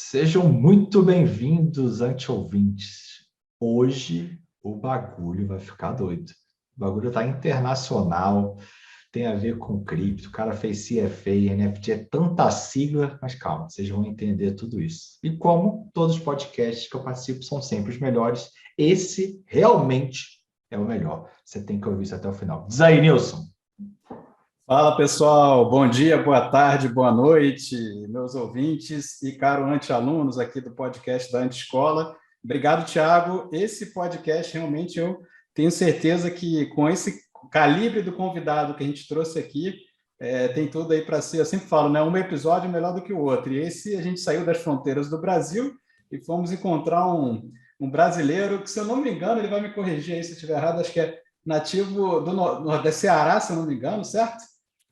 Sejam muito bem-vindos, anti-ouvintes. Hoje o bagulho vai ficar doido. O bagulho está internacional, tem a ver com cripto, o cara fez CFA, NFT, é tanta sigla, mas calma, vocês vão entender tudo isso. E como todos os podcasts que eu participo são sempre os melhores, esse realmente é o melhor. Você tem que ouvir isso até o final. Diz aí, Nilson. Fala pessoal, bom dia, boa tarde, boa noite, meus ouvintes e caro anti-alunos aqui do podcast da Anti-Escola. Obrigado, Thiago. Esse podcast realmente eu tenho certeza que com esse calibre do convidado que a gente trouxe aqui, tem tudo aí para ser, eu sempre falo, né? Um episódio melhor do que o outro. E esse a gente saiu das fronteiras do Brasil e fomos encontrar um brasileiro que, se eu não me engano, ele vai me corrigir aí se eu estiver errado, acho que é nativo do Ceará, se eu não me engano, certo?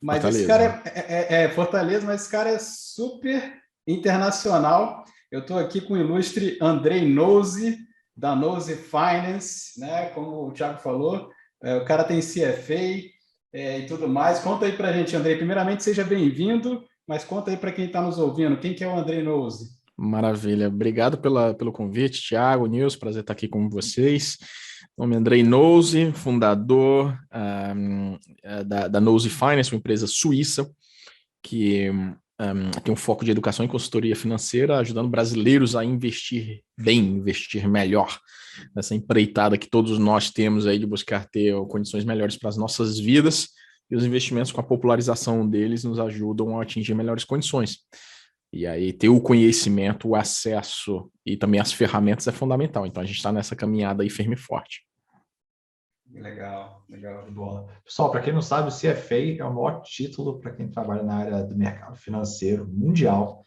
Mas Fortaleza. Esse cara é Fortaleza, mas esse cara é super internacional. Eu estou aqui com o ilustre Andrei Nozzi, da Nozzi Finance, né? Como o Thiago falou, o cara tem CFA e tudo mais. Conta aí para a gente, Andrei. Primeiramente, seja bem-vindo, mas conta aí para quem está nos ouvindo, quem que é o Andrei Nozzi? Maravilha. Obrigado pelo convite, Thiago, Nilson, prazer estar aqui com vocês. Meu nome é Andrei Nozzi, fundador da Nozzi Finance, uma empresa suíça que tem um foco de educação e consultoria financeira, ajudando brasileiros a investir bem, investir melhor, nessa empreitada que todos nós temos aí de buscar ter condições melhores para as nossas vidas, e os investimentos com a popularização deles nos ajudam a atingir melhores condições. E aí ter o conhecimento, o acesso e também as ferramentas é fundamental. Então a gente está nessa caminhada aí firme e forte. Legal. Boa. Pessoal, para quem não sabe, o CFA é o maior título para quem trabalha na área do mercado financeiro mundial.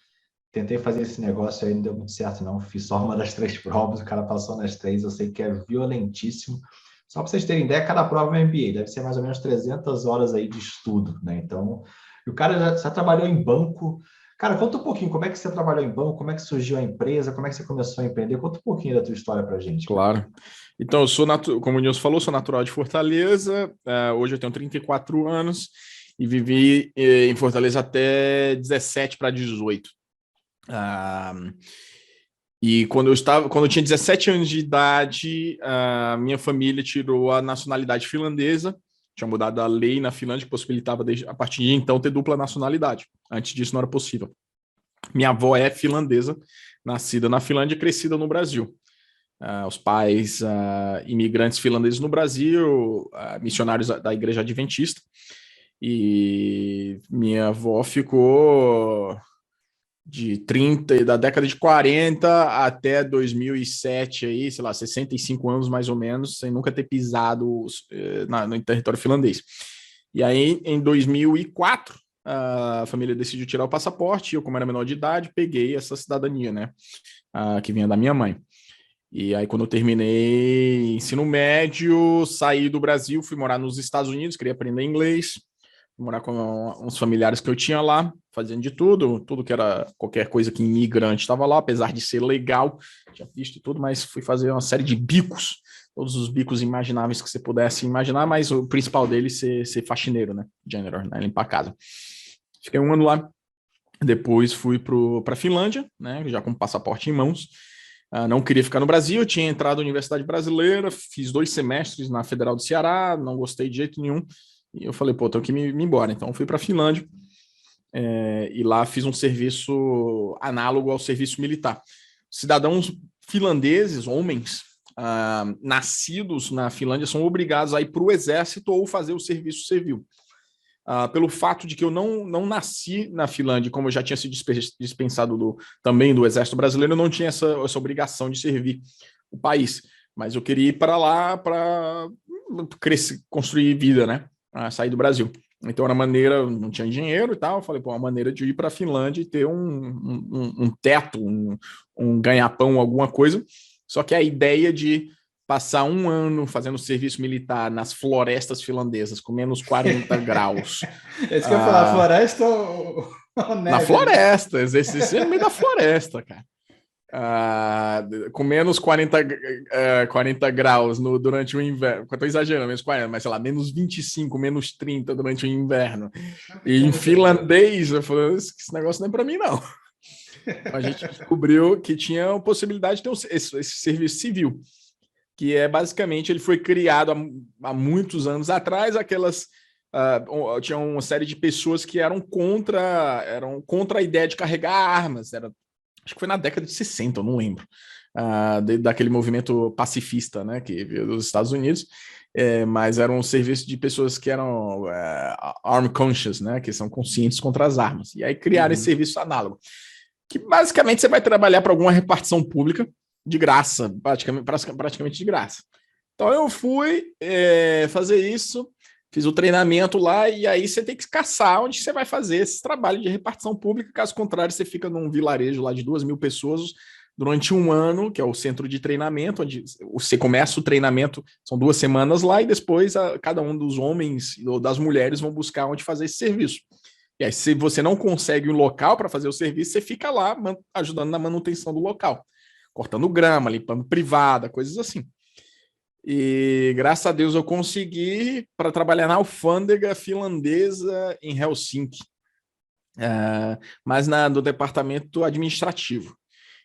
Tentei fazer esse negócio aí, não deu muito certo não. Fiz só uma das 3 provas, o cara passou nas 3, eu sei que é violentíssimo. Só para vocês terem ideia, cada prova é MBA, deve ser mais ou menos 300 horas aí de estudo, né? Então, o cara já trabalhou em banco. Cara, conta um pouquinho, como é que você trabalhou em banco, como é que surgiu a empresa, como é que você começou a empreender? Conta um pouquinho da tua história pra gente. Claro. Então, como o Nilson falou, sou natural de Fortaleza, hoje eu tenho 34 anos e vivi em Fortaleza até 17 para 18. E quando eu tinha 17 anos de idade, a minha família tirou a nacionalidade finlandesa. Tinha mudado a lei na Finlândia que possibilitava, a partir de então, ter dupla nacionalidade. Antes disso, não era possível. Minha avó é finlandesa, nascida na Finlândia e crescida no Brasil. Os pais imigrantes finlandeses no Brasil, missionários da Igreja Adventista. E minha avó ficou da década de 40 até 2007, aí, sei lá, 65 anos mais ou menos, sem nunca ter pisado no território finlandês. E aí, em 2004, a família decidiu tirar o passaporte, eu, como era menor de idade, peguei essa cidadania, né, que vinha da minha mãe. E aí, quando eu terminei ensino médio, saí do Brasil, fui morar nos Estados Unidos, queria aprender inglês, morar com uns familiares que eu tinha lá, fazendo de tudo que era qualquer coisa que imigrante estava lá, apesar de ser legal, tinha visto e tudo, mas fui fazer uma série de bicos, todos os bicos imagináveis que você pudesse imaginar, mas o principal deles ser faxineiro, né, janitor, né, limpar a casa. Fiquei um ano lá, depois fui para a Finlândia, né, já com passaporte em mãos. Não queria ficar no Brasil, eu tinha entrado na Universidade Brasileira, fiz 2 semestres na Federal do Ceará, não gostei de jeito nenhum, e eu falei, tenho que me embora. Então, fui para a Finlândia e lá fiz um serviço análogo ao serviço militar. Cidadãos finlandeses, homens, nascidos na Finlândia, são obrigados a ir para o exército ou fazer o serviço civil. Pelo fato de que eu não nasci na Finlândia, como eu já tinha sido dispensado também do exército brasileiro, eu não tinha essa obrigação de servir o país. Mas eu queria ir para lá para crescer, construir vida, né? Sair do Brasil. Então era maneira, não tinha dinheiro e tal, eu falei, uma maneira de ir para a Finlândia e ter um teto, um ganha-pão, alguma coisa. Só que a ideia de passar um ano fazendo serviço militar nas florestas finlandesas, com menos 40 graus. É isso que eu ia falar, floresta ou neve? Na floresta, exercício no meio da floresta, cara. Com menos 40 graus durante o inverno, eu estou exagerando, menos 40, mas sei lá, menos 25, menos 30 durante o inverno. E em finlandês, eu falei, esse negócio não é para mim, não. A gente descobriu que tinha a possibilidade de ter esse serviço civil, que é basicamente, ele foi criado há muitos anos atrás, tinha uma série de pessoas que eram contra a ideia de carregar armas, acho que foi na década de 60, eu não lembro, daquele movimento pacifista, né, que veio dos Estados Unidos, mas era um serviço de pessoas que eram arm conscious, né, que são conscientes contra as armas, e aí criaram esse serviço análogo, que basicamente você vai trabalhar para alguma repartição pública de graça, praticamente de graça. Então eu fui fazer isso, fiz o treinamento lá, e aí você tem que caçar onde você vai fazer esse trabalho de repartição pública, caso contrário você fica num vilarejo lá de 2.000 pessoas durante um ano, que é o centro de treinamento, onde você começa o treinamento, são 2 semanas lá, e depois cada um dos homens ou das mulheres vão buscar onde fazer esse serviço. E aí, se você não consegue um local para fazer o serviço, você fica lá ajudando na manutenção do local, cortando grama, limpando privada, coisas assim. E graças a Deus eu consegui para trabalhar na alfândega finlandesa em Helsinki, mas do departamento administrativo.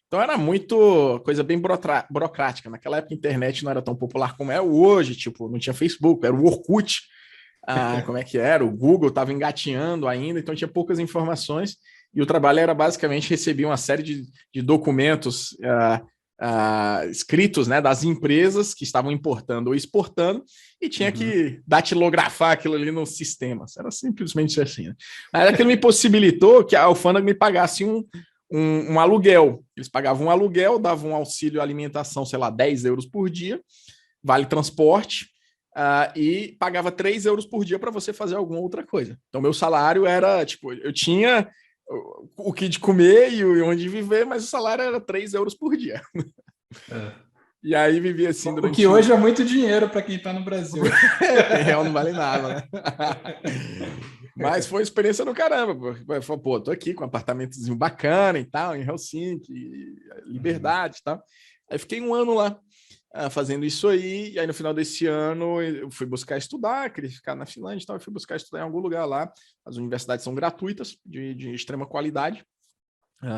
Então era muito coisa bem burocrática. Naquela época a internet não era tão popular como é hoje, tipo, não tinha Facebook, era o Orkut. Como é que era? O Google estava engatinhando ainda, então tinha poucas informações, e o trabalho era basicamente receber uma série de documentos escritos, né, das empresas que estavam importando ou exportando, e tinha que datilografar aquilo ali nos sistemas. Era simplesmente assim, né? Mas aquilo me possibilitou que a alfândega me pagasse um aluguel. Eles pagavam um aluguel, davam um auxílio alimentação, sei lá, 10 euros por dia, vale transporte, e pagava 3 euros por dia para você fazer alguma outra coisa. Então, meu salário era, tipo, eu tinha o que de comer e onde viver, mas o salário era 3 euros por dia. E aí vivia assim durante... O que hoje é muito dinheiro para quem está no Brasil. Real não vale nada, né? Mas foi uma experiência do caramba. Pô, tô aqui com um apartamentozinho bacana e tal, em Helsinki, liberdade e tal. Aí fiquei um ano lá fazendo isso aí, e aí no final desse ano eu fui buscar estudar, queria ficar na Finlândia e tal, eu fui buscar estudar em algum lugar lá. As universidades são gratuitas, de extrema qualidade.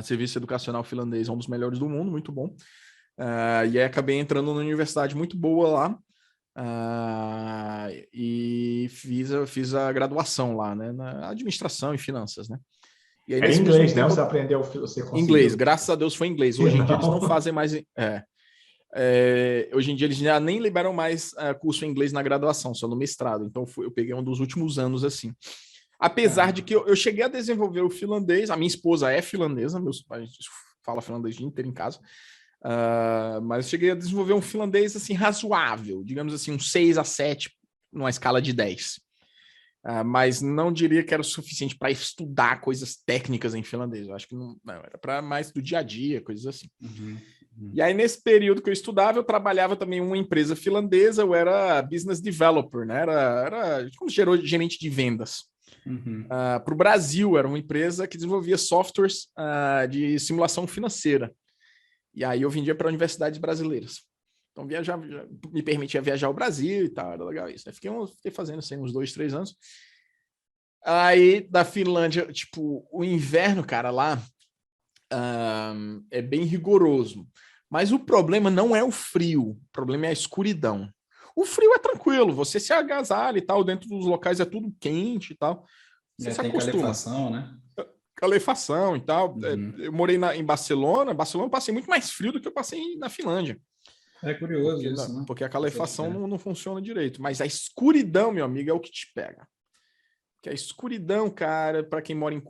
Serviço educacional finlandês é um dos melhores do mundo, muito bom. E aí acabei entrando numa universidade muito boa lá, e fiz a graduação lá, né, na administração e finanças, né? E aí, era inglês, né? Você aprendeu, você conseguiu. Inglês, graças a Deus foi inglês. Hoje em dia eles não fazem mais... hoje em dia eles já nem liberam mais curso em inglês na graduação, só no mestrado. Então eu peguei um dos últimos anos assim. Apesar de que eu cheguei a desenvolver o finlandês, a minha esposa é finlandesa, meus pais falam finlandês o dia inteiro em casa, mas eu cheguei a desenvolver um finlandês assim razoável, digamos assim, um 6 a 7 numa escala de 10. Mas não diria que era o suficiente para estudar coisas técnicas em finlandês. Eu acho que não era para mais do dia a dia, coisas assim. E aí, nesse período que eu estudava, eu trabalhava também em uma empresa finlandesa, eu era business developer, né? Era como gerente de vendas. Para o Brasil, era uma empresa que desenvolvia softwares de simulação financeira. E aí eu vendia para universidades brasileiras. Então, me permitia viajar ao Brasil e tal, era legal isso. Aí fiquei fazendo assim uns 2, 3 anos. Aí, da Finlândia, tipo, o inverno, cara, lá é bem rigoroso. Mas o problema não é o frio, o problema é a escuridão. O frio é tranquilo, você se agasalha e tal, dentro dos locais é tudo quente e tal. Você se acostuma. Calefação, né? Calefação e tal. Eu morei em Barcelona. Barcelona eu passei muito mais frio do que eu passei na Finlândia. É curioso isso, né? Porque a calefação não funciona direito. Mas a escuridão, meu amigo, é o que te pega. Que a escuridão, cara, para quem mora em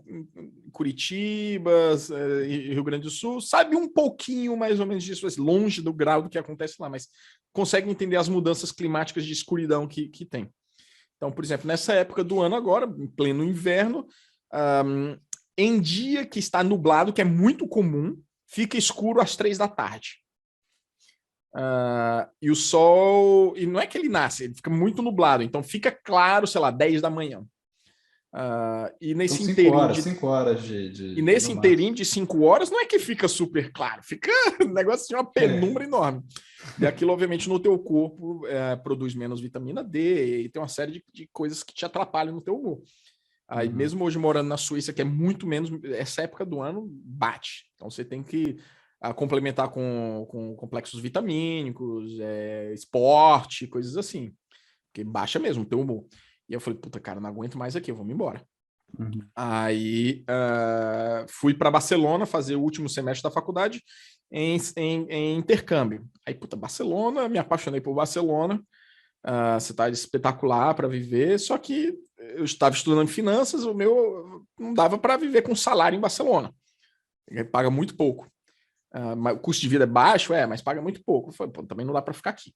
Curitiba, Rio Grande do Sul, sabe um pouquinho mais ou menos disso, longe do grau do que acontece lá, mas consegue entender as mudanças climáticas de escuridão que tem. Então, por exemplo, nessa época do ano agora, em pleno inverno, em dia que está nublado, que é muito comum, fica escuro às 3 da tarde. E o sol... E não é que ele nasce, ele fica muito nublado. Então fica claro, sei lá, 10 da manhã. E nesse então, inteirinho 5 horas E nesse inteirinho de 5 horas, não é que fica super claro. Fica um negócio de uma penumbra enorme. E aquilo, obviamente, no teu corpo produz menos vitamina D e tem uma série de coisas que te atrapalham no teu humor. Aí, mesmo hoje morando na Suíça, que é muito menos, essa época do ano bate. Então, você tem que complementar com complexos vitamínicos, esporte, coisas assim. Porque baixa mesmo o teu humor. E eu falei, puta, cara, não aguento mais aqui, eu vou me embora. Aí, fui para Barcelona fazer o último semestre da faculdade em intercâmbio. Aí, puta, Barcelona, me apaixonei por Barcelona. Cidade espetacular para viver, só que eu estava estudando finanças, o meu não dava para viver com salário em Barcelona. Paga muito pouco. O custo de vida é baixo, mas paga muito pouco. Eu falei, pô, também não dá para ficar aqui.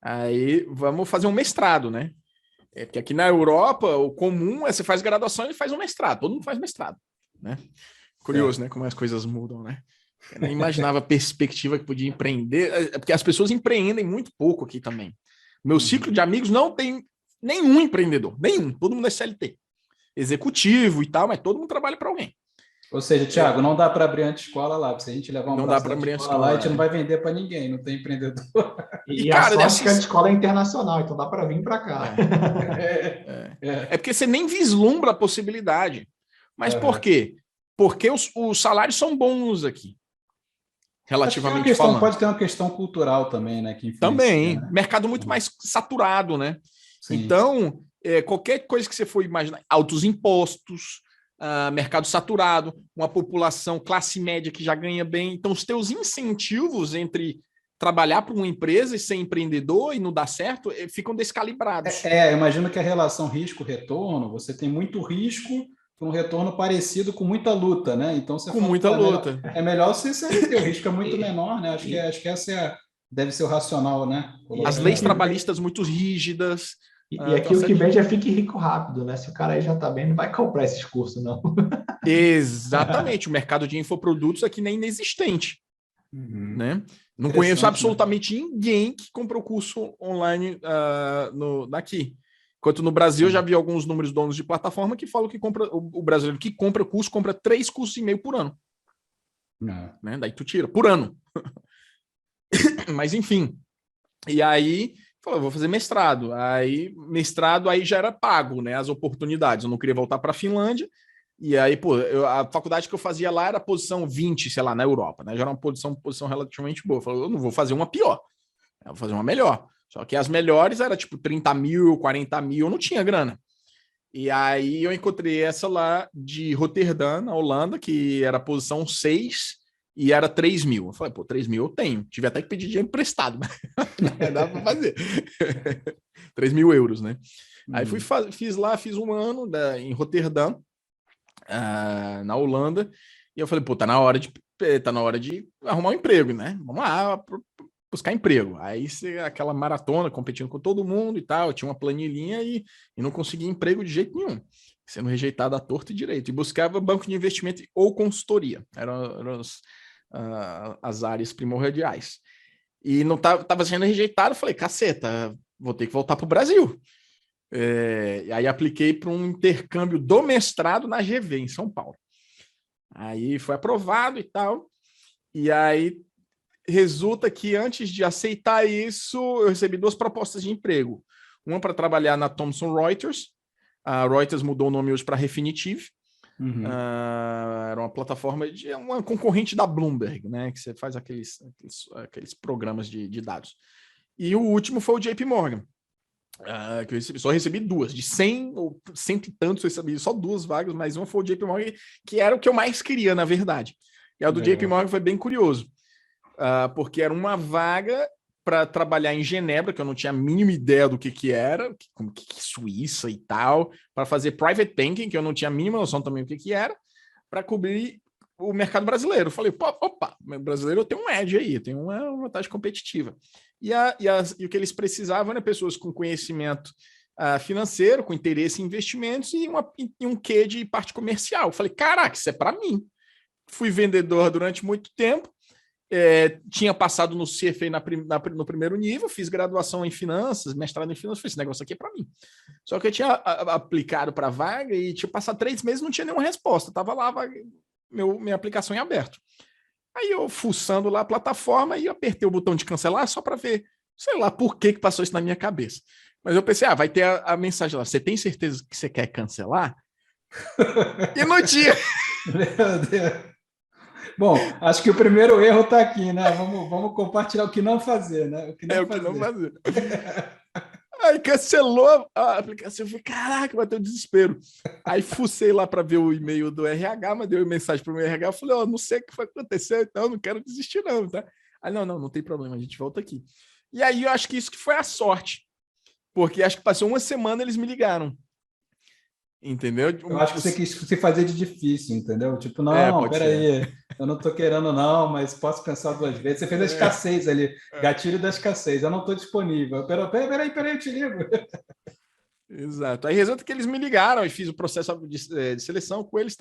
Aí vamos fazer um mestrado, né? Porque aqui na Europa, o comum é você faz graduação e faz um mestrado. Todo mundo faz mestrado, né? Curioso, né? Como as coisas mudam, né? Eu nem imaginava a perspectiva que podia empreender, porque as pessoas empreendem muito pouco aqui também. Meu ciclo de amigos não tem nenhum empreendedor, nenhum. Todo mundo é CLT, executivo e tal, mas todo mundo trabalha para alguém. Ou seja, Thiago, não dá para abrir anti-escola lá. Se a gente levar um braço de escola lá, a gente não vai vender para ninguém, não tem empreendedor. E cara, a sorte que a escola é internacional, então dá para vir para cá. É porque você nem vislumbra a possibilidade. Mas por quê? Porque os salários são bons aqui. Relativamente falando. Pode ter uma questão cultural também, né? Que também. Né? Mercado muito mais saturado, né? Sim. Então, qualquer coisa que você for imaginar, altos impostos, mercado saturado, uma população classe média que já ganha bem. Então, os teus incentivos entre trabalhar para uma empresa e ser empreendedor e não dar certo ficam descalibrados. Eu imagino que a relação risco-retorno, você tem muito risco para um retorno parecido com muita luta, né? Então você com muita luta. É melhor você CLT, o risco é muito menor, né? Acho que essa deve ser o racional, né? As leis trabalhistas muito rígidas. E aqui o que vende é fique rico rápido, né? Se o cara aí já está bem, não vai comprar esses cursos, não. Exatamente. O mercado de infoprodutos aqui nem inexistente. Né? Não conheço absolutamente ninguém que comprou curso online daqui. Enquanto no Brasil eu já vi alguns números donos de plataforma que falam que o brasileiro que compra curso, compra 3,5 cursos por ano. Né? Daí tu tira, por ano. Mas enfim. E aí, eu vou fazer mestrado. Mestrado aí já era pago, né? As oportunidades. Eu não queria voltar para a Finlândia. E aí, a faculdade que eu fazia lá era posição 20, sei lá, na Europa, né? Já era uma posição relativamente boa. Eu falei, eu não vou fazer uma pior, eu vou fazer uma melhor. Só que as melhores era tipo 30 mil, 40 mil, eu não tinha grana. E aí eu encontrei essa lá de Roterdã, na Holanda, que era posição 6 e era 3 mil. Eu falei, 3 mil eu tenho. Tive até que pedir dinheiro emprestado, mas dá para fazer. 3 mil euros, né? Aí fiz um ano em Roterdã, na Holanda, e eu falei, tá na hora de arrumar um emprego, né? Vamos lá buscar emprego. Aí aquela maratona, competindo com todo mundo e tal, eu tinha uma planilhinha e não conseguia emprego de jeito nenhum, sendo rejeitado à torta e direito. E buscava banco de investimento ou consultoria. Eram as áreas primordiais. E não estava sendo rejeitado, eu falei, caceta, vou ter que voltar para o Brasil. E aí apliquei para um intercâmbio do mestrado na GV, em São Paulo. Aí foi aprovado e tal. E aí resulta que antes de aceitar isso, eu recebi 2 propostas de emprego. Uma para trabalhar na Thomson Reuters. A Reuters mudou o nome hoje para Refinitiv. Era uma plataforma uma concorrente da Bloomberg, né? Que você faz aqueles programas de dados. E o último foi o JP Morgan. Que eu só recebi 2, de 100 ou 100 e tantos, eu recebi só 2 vagas, mas uma foi o JP Morgan, que era o que eu mais queria, na verdade. E a do JP Morgan foi bem curioso, porque era uma vaga para trabalhar em Genebra, que eu não tinha a mínima ideia do que era, como que Suíça e tal, para fazer private banking, que eu não tinha a mínima noção também do que era, para cobrir o mercado brasileiro. Eu falei, opa, brasileiro eu tenho um edge aí, eu tenho uma vantagem competitiva. E o que eles precisavam eram pessoas com conhecimento financeiro, com interesse em investimentos e um quê de parte comercial. Eu falei, caraca, isso é para mim. Fui vendedor durante muito tempo, tinha passado no CFA no primeiro nível, fiz graduação em finanças, mestrado em finanças, falei, esse negócio aqui é para mim. Só que eu tinha aplicado para a vaga e tinha passado 3 meses, não tinha nenhuma resposta. Estava lá minha aplicação em aberto. Aí eu fuçando lá a plataforma e apertei o botão de cancelar só para ver, sei lá por que passou isso na minha cabeça. Mas eu pensei, vai ter a mensagem lá, você tem certeza que você quer cancelar? E não tinha. Meu Deus. Bom, acho que o primeiro erro está aqui, né? Vamos compartilhar o que não fazer, né? O que não O que não fazer. fazer. Aí cancelou a aplicação. Eu falei, caraca, bateu desespero. Aí fucei lá para ver o e-mail do RH, mandei uma mensagem para o meu RH. Eu falei, não sei o que vai acontecer, então não quero desistir, não, tá? Aí, não tem problema, a gente volta aqui. E aí eu acho que isso que foi a sorte. Porque acho que passou uma semana eles me ligaram. Entendeu? Eu acho que você quis se fazer de difícil, entendeu? Tipo, não, Pode ser. peraí, eu não estou querendo, não, mas posso pensar duas vezes. Você fez a escassez ali, gatilho da escassez. Eu não estou disponível. Peraí, eu te ligo. Exato. Aí resulta que eles me ligaram, eu fiz o processo de seleção com eles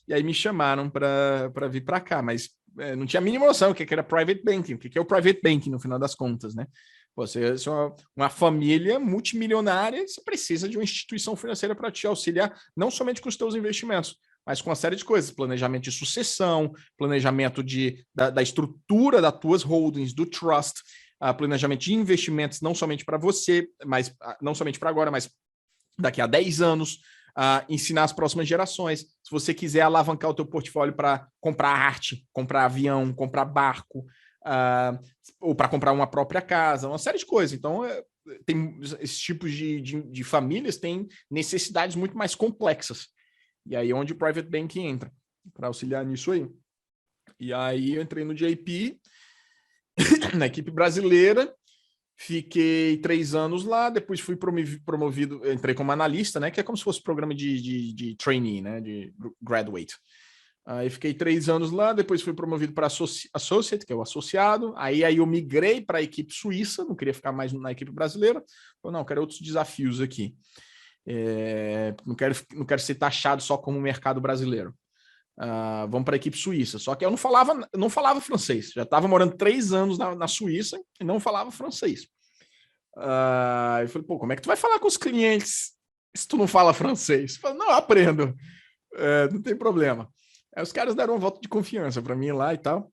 e aí me chamaram para vir para cá, mas não tinha a mínima noção o que era private banking, o que é o private banking no final das contas, né? Você é uma família multimilionária, você precisa de uma instituição financeira para te auxiliar, não somente com os teus investimentos, mas com uma série de coisas, planejamento de sucessão, planejamento da estrutura das tuas holdings, do trust, planejamento de investimentos, não somente para você, mas não somente para agora, mas daqui a 10 anos, ensinar as próximas gerações. Se você quiser alavancar o teu portfólio para comprar arte, comprar avião, comprar barco, ou para comprar uma própria casa, uma série de coisas. Então, tem esses tipos de famílias têm necessidades muito mais complexas. E aí é onde o private banking entra, para auxiliar nisso aí. E aí eu entrei no JP, na equipe brasileira, fiquei 3 anos lá, depois fui promovido, entrei como analista, né, que é como se fosse programa de trainee, né, de graduate. Aí fiquei 3 anos lá, depois fui promovido para associate, que é o associado. Aí eu migrei para a equipe suíça, não queria ficar mais na equipe brasileira. Falei, não, quero outros desafios aqui. Não quero ser taxado só como mercado brasileiro. Vamos para a equipe suíça. Só que eu não falava francês. Já estava morando 3 anos na Suíça e não falava francês. Eu falei, como é que tu vai falar com os clientes se tu não fala francês? Eu falei, não, eu aprendo. Não tem problema. Aí os caras deram um voto de confiança para mim lá e tal.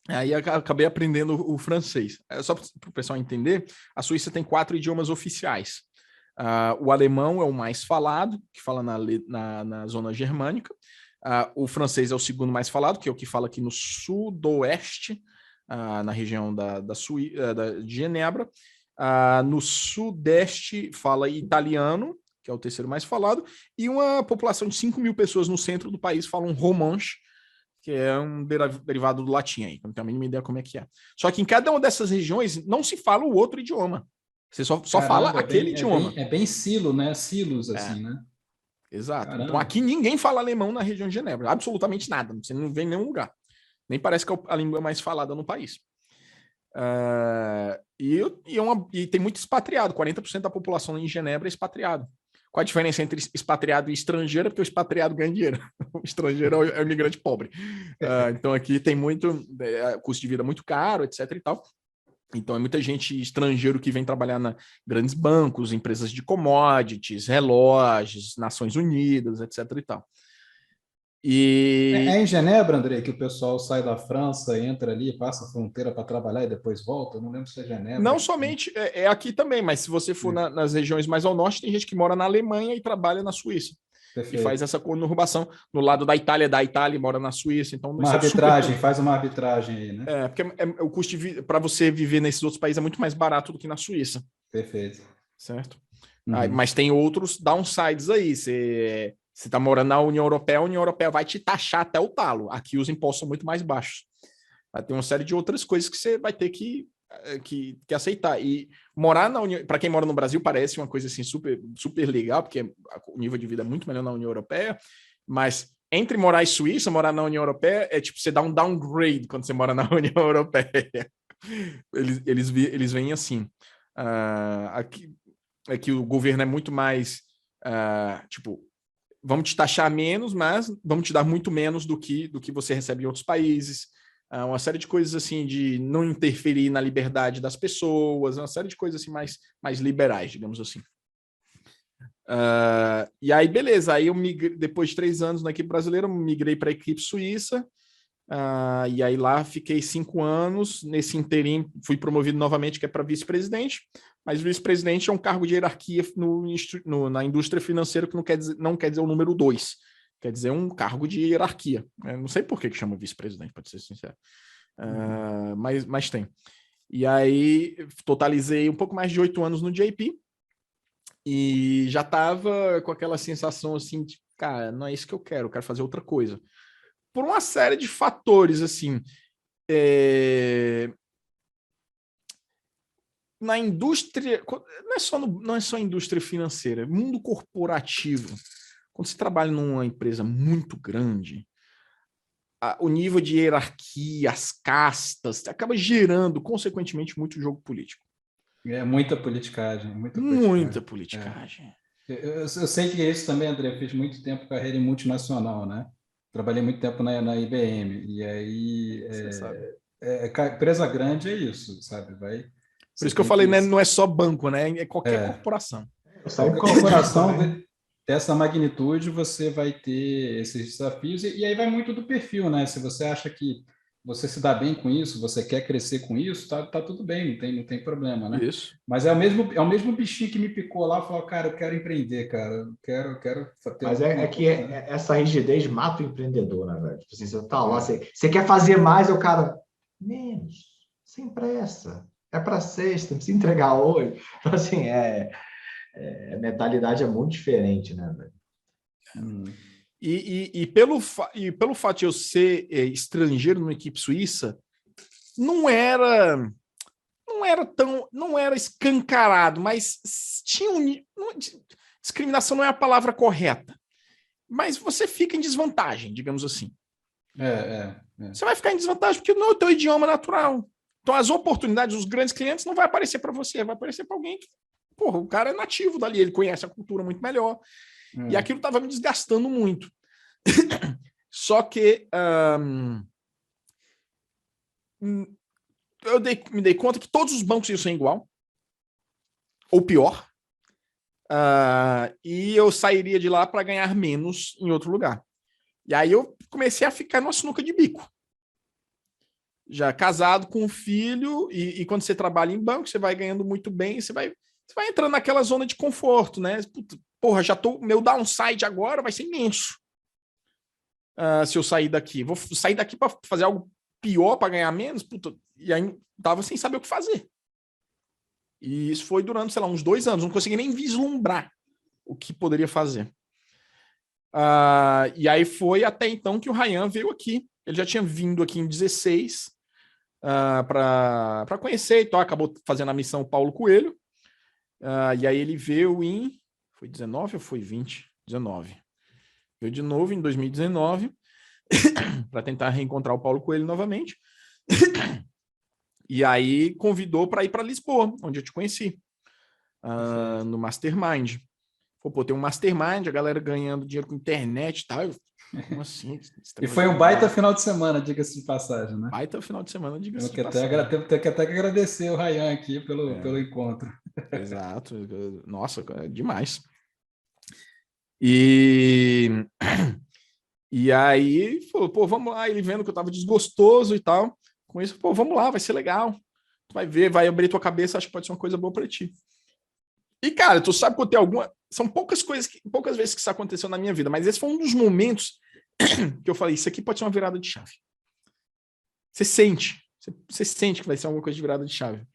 Aí eu acabei aprendendo o francês. Só para o pessoal entender, a Suíça tem 4 idiomas oficiais. O alemão é o mais falado, que fala na zona germânica. O francês é o segundo mais falado, que é o que fala aqui no sudoeste, na região de Genebra. No sudeste fala italiano, que é o terceiro mais falado, e uma população de 5 mil pessoas no centro do país falam romanche, que é um derivado do latim aí, não tenho a mínima ideia como é que é. Só que em cada uma dessas regiões não se fala o outro idioma. Você só fala aquele idioma. É bem silo, né? Silos, assim, né? Exato. Caramba. Então aqui ninguém fala alemão na região de Genebra. Absolutamente nada. Você não vê em nenhum lugar. Nem parece que é a língua mais falada no país. E tem muito expatriado. 40% da população em Genebra é expatriado. Qual a diferença entre expatriado e estrangeiro? Porque o expatriado ganha dinheiro. O estrangeiro é o imigrante pobre. Então aqui tem muito custo de vida muito caro, etc. e tal. Então, é muita gente estrangeiro que vem trabalhar na grandes bancos, empresas de commodities, relógios, Nações Unidas, etc. e tal. É em Genebra, André, que o pessoal sai da França, entra ali, passa a fronteira para trabalhar e depois volta? Eu não lembro se é Genebra. Não somente, é aqui também, mas se você for nas regiões mais ao norte, tem gente que mora na Alemanha e trabalha na Suíça. Perfeito. E faz essa conurbação. No lado da Itália e mora na Suíça. Então, uma arbitragem, faz uma arbitragem aí, né? Porque o custo para você viver nesses outros países é muito mais barato do que na Suíça. Perfeito. Certo? Mas tem outros downsides aí. Você está morando na União Europeia, a União Europeia vai te taxar até o talo. Aqui os impostos são muito mais baixos. Tem uma série de outras coisas que você vai ter que aceitar. E morar na União, para quem mora no Brasil, parece uma coisa assim super, super legal, porque o nível de vida é muito melhor na União Europeia, mas entre morar em Suíça, morar na União Europeia, é tipo você dá um downgrade quando você mora na União Europeia. Eles veem assim. Aqui o governo é muito mais tipo, vamos te taxar menos, mas vamos te dar muito menos do que você recebe em outros países. Uma série de coisas assim de não interferir na liberdade das pessoas, uma série de coisas assim mais liberais, digamos assim. E aí, beleza, aí eu migrei, depois de 3 anos na equipe brasileira, eu migrei para a equipe suíça E aí lá fiquei 5 anos, nesse interim fui promovido novamente, que é para vice-presidente, mas vice-presidente é um cargo de hierarquia na indústria financeira que não quer dizer o número 2, quer dizer um cargo de hierarquia. Eu não sei por que chama vice-presidente, para ser sincero, mas tem. E aí totalizei um pouco mais de 8 anos no JP e já estava com aquela sensação assim, de, cara, não é isso que eu quero fazer outra coisa. Por uma série de fatores, assim, na indústria, não é só indústria financeira, mundo corporativo. Quando você trabalha numa empresa muito grande, o nível de hierarquia, as castas, acaba gerando, consequentemente, muito jogo político. É muita politicagem. Muita politicagem. Eu sei que isso também, André, eu fiz muito tempo carreira em multinacional, né? Trabalhei muito tempo na IBM, e aí empresa grande é isso, sabe? Por isso que eu falei, né? Não é só banco, né? É qualquer corporação. Qualquer corporação dessa magnitude, você vai ter esses desafios, e aí vai muito do perfil, né? Se você acha que você se dá bem com isso, você quer crescer com isso, tá tudo bem, não tem problema, né? Isso. Mas é o mesmo bichinho que me picou lá, falou, cara, eu quero empreender, cara, eu quero ter. Mas essa rigidez mata o empreendedor, né, velho? Tipo assim, você tá lá, você quer fazer mais, o cara, menos, sem pressa, é para sexta, não precisa entregar hoje. Então, assim, a mentalidade é muito diferente, né, velho? E pelo fato de eu ser estrangeiro numa equipe suíça, não era escancarado, mas tinha discriminação não é a palavra correta, mas você fica em desvantagem, digamos assim. Você vai ficar em desvantagem porque não é o teu idioma natural. Então as oportunidades, os grandes clientes não vai aparecer para você, vai aparecer para alguém que, porra, o cara é nativo dali, ele conhece a cultura muito melhor. E aquilo estava me desgastando muito. Só que me dei conta que todos os bancos iam ser igual, ou pior, e eu sairia de lá para ganhar menos em outro lugar. E aí eu comecei a ficar numa sinuca de bico. Já casado com um filho, e quando você trabalha em banco, você vai ganhando muito bem, você vai entrando naquela zona de conforto, né? Porra, meu downside agora vai ser imenso. Se eu sair daqui. Vou sair daqui para fazer algo pior para ganhar menos? Puta, e aí tava sem saber o que fazer. E isso foi durante, sei lá, uns 2 anos. Não consegui nem vislumbrar o que poderia fazer. E aí foi até então que o Ryan veio aqui. Ele já tinha vindo aqui em 16 para conhecer e tal. Acabou fazendo a missão Paulo Coelho. E aí ele veio em... Foi 19 ou foi 20? 19. Veio de novo em 2019 para tentar reencontrar o Paulo Coelho novamente. E aí convidou para ir para Lisboa, onde eu te conheci, no Mastermind. Pô, tem um Mastermind, a galera ganhando dinheiro com internet e tal. Como assim? E foi um baita final de semana, diga-se de passagem, né? Baita final de semana, diga-se de passagem. Tenho que até agradecer o Ryan aqui pelo encontro. Exato. Nossa, demais. E aí, falou, pô, vamos lá. Ele vendo que eu tava desgostoso e tal. Com isso, pô, vamos lá, vai ser legal. Tu vai ver, vai abrir tua cabeça, acho que pode ser uma coisa boa para ti. E, cara, tu sabe que eu tenho alguma... São poucas vezes que isso aconteceu na minha vida, mas esse foi um dos momentos que eu falei, isso aqui pode ser uma virada de chave. Você sente que vai ser alguma coisa de virada de chave.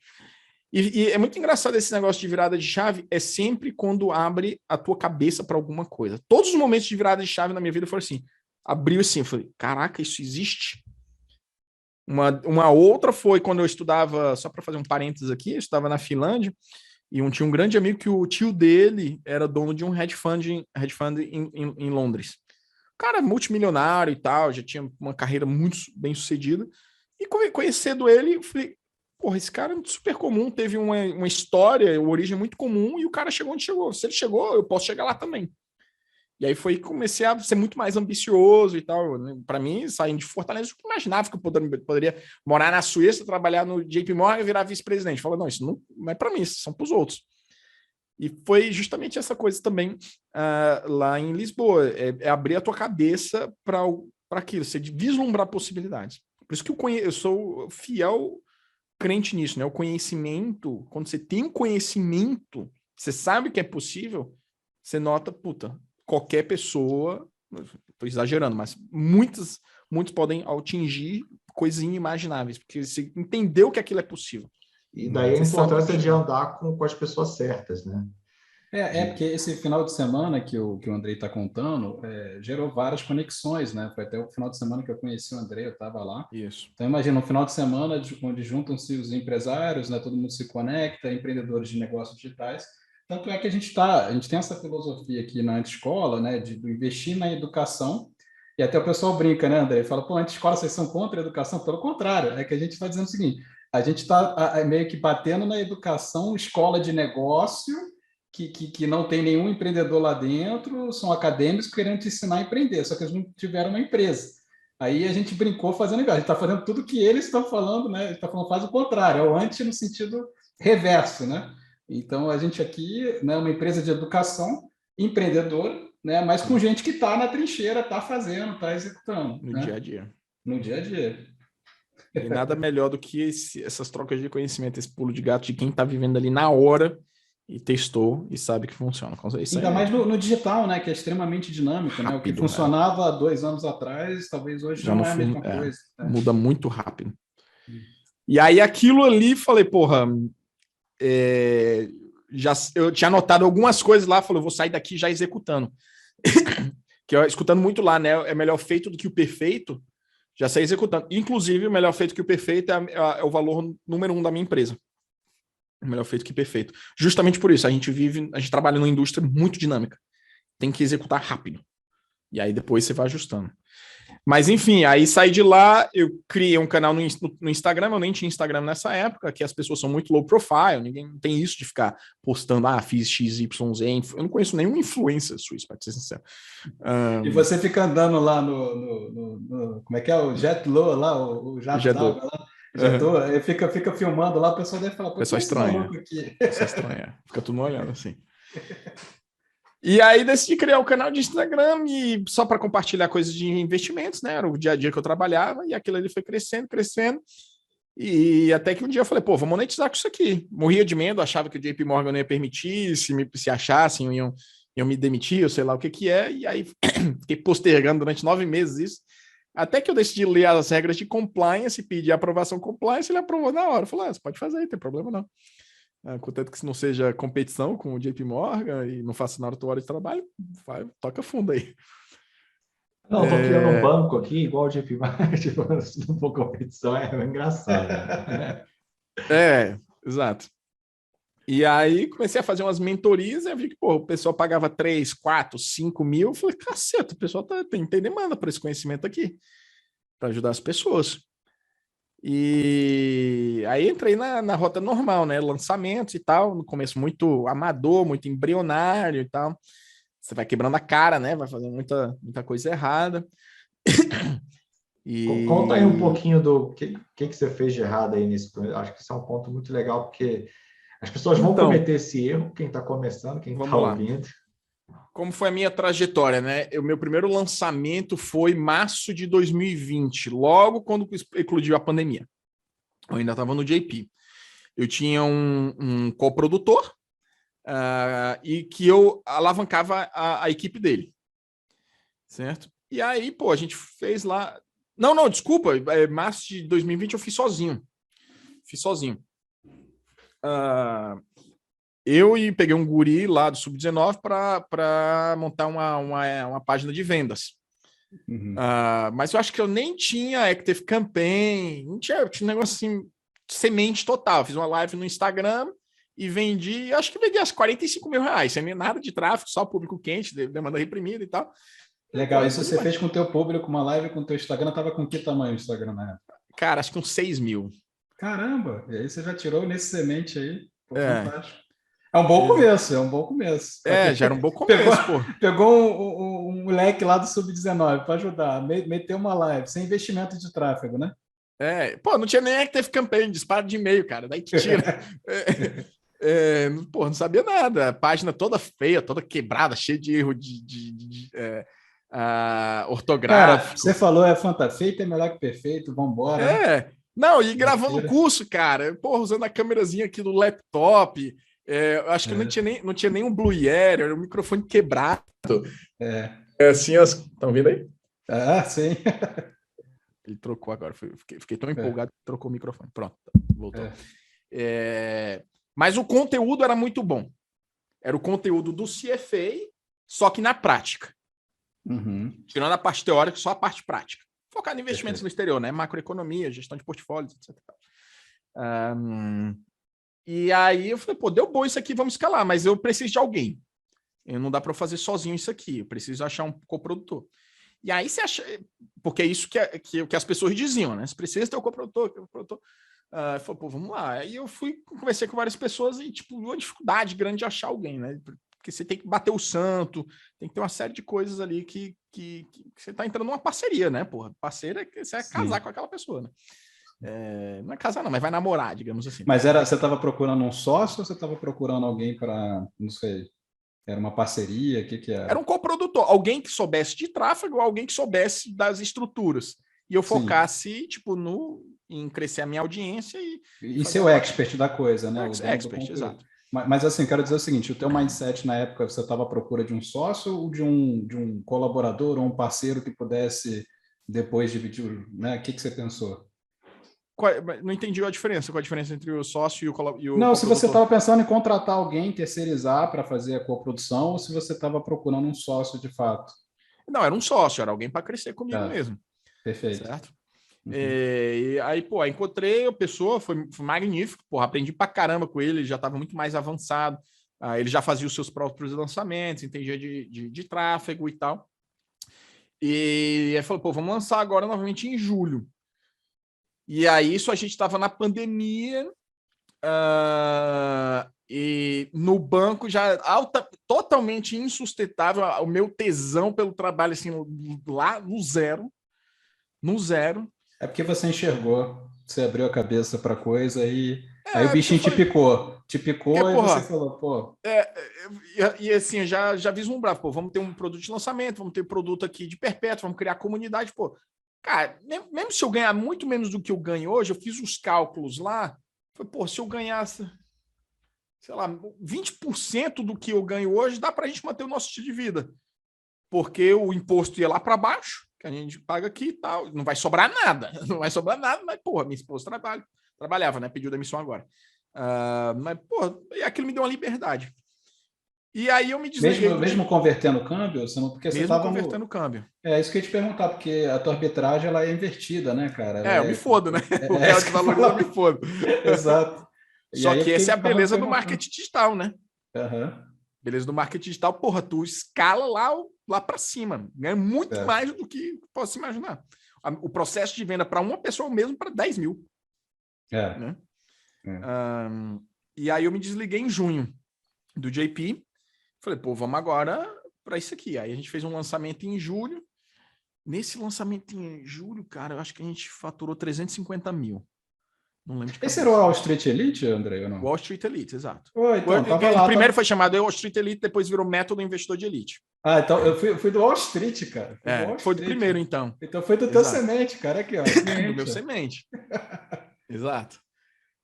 E é muito engraçado esse negócio de virada de chave, é sempre quando abre a tua cabeça para alguma coisa. Todos os momentos de virada de chave na minha vida foram assim, abriu assim, eu falei, caraca, isso existe? Uma outra foi quando eu estudava, só para fazer um parênteses aqui, eu estudava na Finlândia, e tinha um grande amigo que o tio dele era dono de um hedge fund em Londres. O cara multimilionário e tal, já tinha uma carreira muito bem sucedida. E conhecendo ele, eu falei, porra, esse cara é super comum, teve uma história, uma origem muito comum, e o cara chegou onde chegou. Se ele chegou, eu posso chegar lá também. E aí foi que comecei a ser muito mais ambicioso e tal. Para mim, saindo de Fortaleza, eu imaginava que eu poderia morar na Suíça, trabalhar no JP Morgan e virar vice-presidente. Falei, não, isso não é para mim, isso são para os outros. E foi justamente essa coisa também lá em Lisboa. É abrir a tua cabeça para para aquilo, você vislumbrar possibilidades. Por isso que eu sou fiel crente nisso, né? O conhecimento, quando você tem um conhecimento, você sabe que é possível, você nota, puta, qualquer pessoa, estou exagerando, mas muitos podem atingir coisas inimagináveis, porque você entendeu que aquilo é possível. E daí a Você sabe importância que- de andar com as pessoas certas, né? Porque esse final de semana que o Andrei está contando gerou várias conexões, né? Foi até o final de semana que eu conheci o Andrei, eu estava lá. Isso. Então, imagina, um final de semana onde juntam-se os empresários, né? Todo mundo se conecta, empreendedores de negócios digitais. Tanto é que a gente tem essa filosofia aqui na Antescola, né? De investir na educação. E até o pessoal brinca, né, Andrei? Fala, pô, Antescola, vocês são contra a educação? Pelo contrário, é que a gente está dizendo o seguinte, a gente está meio que batendo na educação, escola de negócio, que não tem nenhum empreendedor lá dentro, são acadêmicos querendo te ensinar a empreender, só que eles não tiveram uma empresa. Aí a gente brincou fazendo igual, a gente está fazendo tudo que eles estão falando, né? A gente está falando, faz o contrário, é o anti no sentido reverso, né? Então, a gente aqui, né, uma empresa de educação, empreendedora, né, mas com gente que está na trincheira, está fazendo, está executando. No né? dia a dia. No dia a dia. E nada melhor do que essas trocas de conhecimento, esse pulo de gato de quem está vivendo ali na hora e testou e sabe que funciona. Isso Ainda mais no digital, né, que é extremamente dinâmico. Rápido, né? O que funcionava há 2 anos atrás, talvez hoje já não é a mesma coisa. Muda muito rápido. E aí aquilo ali, falei, porra, eu tinha anotado algumas coisas lá, falei, eu vou sair daqui já executando. Que eu escutando muito lá, né? É melhor feito do que o perfeito, já saí executando. Inclusive, o melhor feito que o perfeito é o valor número 1 da minha empresa. Melhor feito que perfeito. Justamente por isso, a gente trabalha numa indústria muito dinâmica. Tem que executar rápido. E aí depois você vai ajustando. Mas enfim, aí saí de lá, eu criei um canal no Instagram, eu nem tinha Instagram nessa época, que as pessoas são muito low profile, ninguém tem isso de ficar postando, fiz XYZ, eu não conheço nenhum influencer suíço, para ser sincero. E você fica andando lá como é que é, o Jetlo lá, o jato d'água lá, fica filmando lá, o pessoal deve falar, pô, pessoal estranha. Aqui? Pessoal estranha, fica todo mundo olhando assim. E aí decidi criar o canal de Instagram e só para compartilhar coisas de investimentos, né? Era o dia a dia que eu trabalhava e aquilo ali foi crescendo. E até que um dia eu falei, pô, vou monetizar com isso aqui. Morria de medo, achava que o JP Morgan não ia permitir, se achassem, iam me demitir, eu sei lá o que é. E aí fiquei postergando durante 9 meses isso. Até que eu decidi ler as regras de compliance e pedir a aprovação compliance, ele aprovou na hora. Falou, você pode fazer, não tem problema não. Contanto que isso não seja competição com o JP Morgan e não faça na hora da tua hora de trabalho, toca fundo aí. Não, estou criando um banco aqui, igual o JP Morgan, tipo, se não for competição, é engraçado. Né? Exato. E aí comecei a fazer umas mentorias e vi que o pessoal pagava 3, 4, 5 mil. Eu falei, caceta, o pessoal tem demanda por esse conhecimento aqui, para ajudar as pessoas. E aí entrei na rota normal, né? Lançamentos e tal, no começo muito amador, muito embrionário e tal. Você vai quebrando a cara, né? Vai fazendo muita coisa errada. Conta aí um pouquinho do que você fez de errado aí nesse. Acho que isso é um ponto muito legal, porque as pessoas vão cometer esse erro, quem está começando, quem está ouvindo. Como foi a minha trajetória, né? O meu primeiro lançamento foi março de 2020, logo quando eclodiu a pandemia. Eu ainda estava no JP. Eu tinha um coprodutor e que eu alavancava a equipe dele, certo? E aí, a gente fez lá... Não, desculpa, março de 2020 eu fiz sozinho. Eu peguei um guri lá do Sub-19 para montar uma página de vendas. Uhum. Mas eu acho que eu nem tinha Active Campaign, não tinha um negócio assim, semente total. Fiz uma live no Instagram e vendi, acho que vendi as R$45 mil, sem nem nada de tráfego, só público quente, demanda reprimida e tal. Legal, isso você fez com o teu público, uma live com o teu Instagram, tava com que tamanho o Instagram na época? Cara, acho que uns 6 mil. Caramba, e aí você já tirou nesse semente aí, fantástico. É um bom começo, já era um bom começo, Pegou um moleque lá do Sub-19 para ajudar, meteu uma live, sem investimento de tráfego, né? Não tinha nem Active Campaign, disparo de e-mail, cara, daí tu tira. Não sabia nada, a página toda feia, toda quebrada, cheia de erro ortográfico. Cara, você falou, feito é melhor que perfeito, vamos embora. Não, e gravando o curso, cara, porra, usando a câmerazinha aqui do laptop, eu acho que não tinha nem um Blue Yeti, era um microfone quebrado. Assim, estão vendo aí? Sim. Ele trocou agora, fiquei tão empolgado que trocou o microfone. Pronto, voltou. Mas o conteúdo era muito bom. Era o conteúdo do CFA, só que na prática. Tirando a parte teórica, só a parte prática. Focado em investimentos no exterior, né? Macroeconomia, gestão de portfólios, etc. E aí eu falei, pô, deu bom isso aqui, vamos escalar, mas eu preciso de alguém. Não dá para eu fazer sozinho isso aqui, eu preciso achar um coprodutor. E aí você acha, porque é isso que as pessoas diziam, né? Você precisa ter um coprodutor. Eu falei, pô, vamos lá. Aí eu conversei com várias pessoas e, tipo, uma dificuldade grande de achar alguém, né? Porque você tem que bater o santo, tem que ter uma série de coisas ali que você tá entrando numa parceria, né, porra? Parceira é que você vai casar com aquela pessoa, né? Não é casar não, mas vai namorar, digamos assim. Mas você estava procurando um sócio ou você estava procurando alguém para, não sei, era uma parceria? O que era? Era um coprodutor, alguém que soubesse de tráfego, alguém que soubesse das estruturas. E eu focasse, tipo, em crescer a minha audiência e ser o expert da coisa, né? O expert, exato. Mas assim, quero dizer o seguinte, o teu mindset na época, você estava à procura de um sócio ou de um colaborador ou um parceiro que pudesse depois dividir, né? O que você pensou? Não entendi a diferença. Qual a diferença entre o sócio e o coprodutor? Não, se você estava pensando em contratar alguém, terceirizar para fazer a coprodução ou se você estava procurando um sócio de fato. Não, era um sócio, era alguém para crescer comigo mesmo. Perfeito. Certo? E aí, pô, encontrei a pessoa, foi magnífico, pô, aprendi pra caramba com ele já estava muito mais avançado, ele já fazia os seus próprios lançamentos, entendia de tráfego e tal. E aí falou, pô, vamos lançar agora novamente em julho. E aí, isso a gente estava na pandemia, e no banco já totalmente insustentável, o meu tesão pelo trabalho, assim, lá no zero. É porque você enxergou, você abriu a cabeça para coisa e aí o bichinho te picou e você falou, pô... E assim, eu já vislumbrava, pô, vamos ter um produto de lançamento, vamos ter produto aqui de perpétuo, vamos criar comunidade, pô. Cara, mesmo se eu ganhar muito menos do que eu ganho hoje, eu fiz os cálculos lá, foi, pô, se eu ganhasse, sei lá, 20% do que eu ganho hoje, dá pra gente manter o nosso estilo de vida. Porque o imposto ia lá para baixo, que a gente paga aqui e tal, não vai sobrar nada, mas, porra, minha esposa trabalhava, né, pediu demissão agora. Mas, porra, aquilo me deu uma liberdade. E aí eu me desliguei. Mesmo convertendo o câmbio? Porque mesmo você convertendo o câmbio. Isso que eu ia te perguntar, porque a tua arbitragem ela é invertida, né, cara? Eu me fodo, né? O real que valoriza, eu me fodo. Exato. Só que essa é a beleza do marketing digital, né? Beleza do marketing digital, porra, tu escala lá para cima, ganha muito mais do que posso imaginar. O processo de venda para uma pessoa mesmo para 10 mil. Né? E aí eu me desliguei em junho do JP, falei, pô, vamos agora para isso aqui. Aí a gente fez um lançamento em julho. Nesse lançamento em julho, cara, eu acho que a gente faturou 350 mil. Não lembro de cabeça. Esse era o Wall Street Elite, André, ou não? Wall Street Elite, exato. Primeiro foi chamado Wall Street Elite, depois virou Método Investidor de Elite. Então eu fui do Wall Street, cara. Foi do primeiro, então. Então foi do teu semente, cara, aqui, ó. Do meu semente. Exato.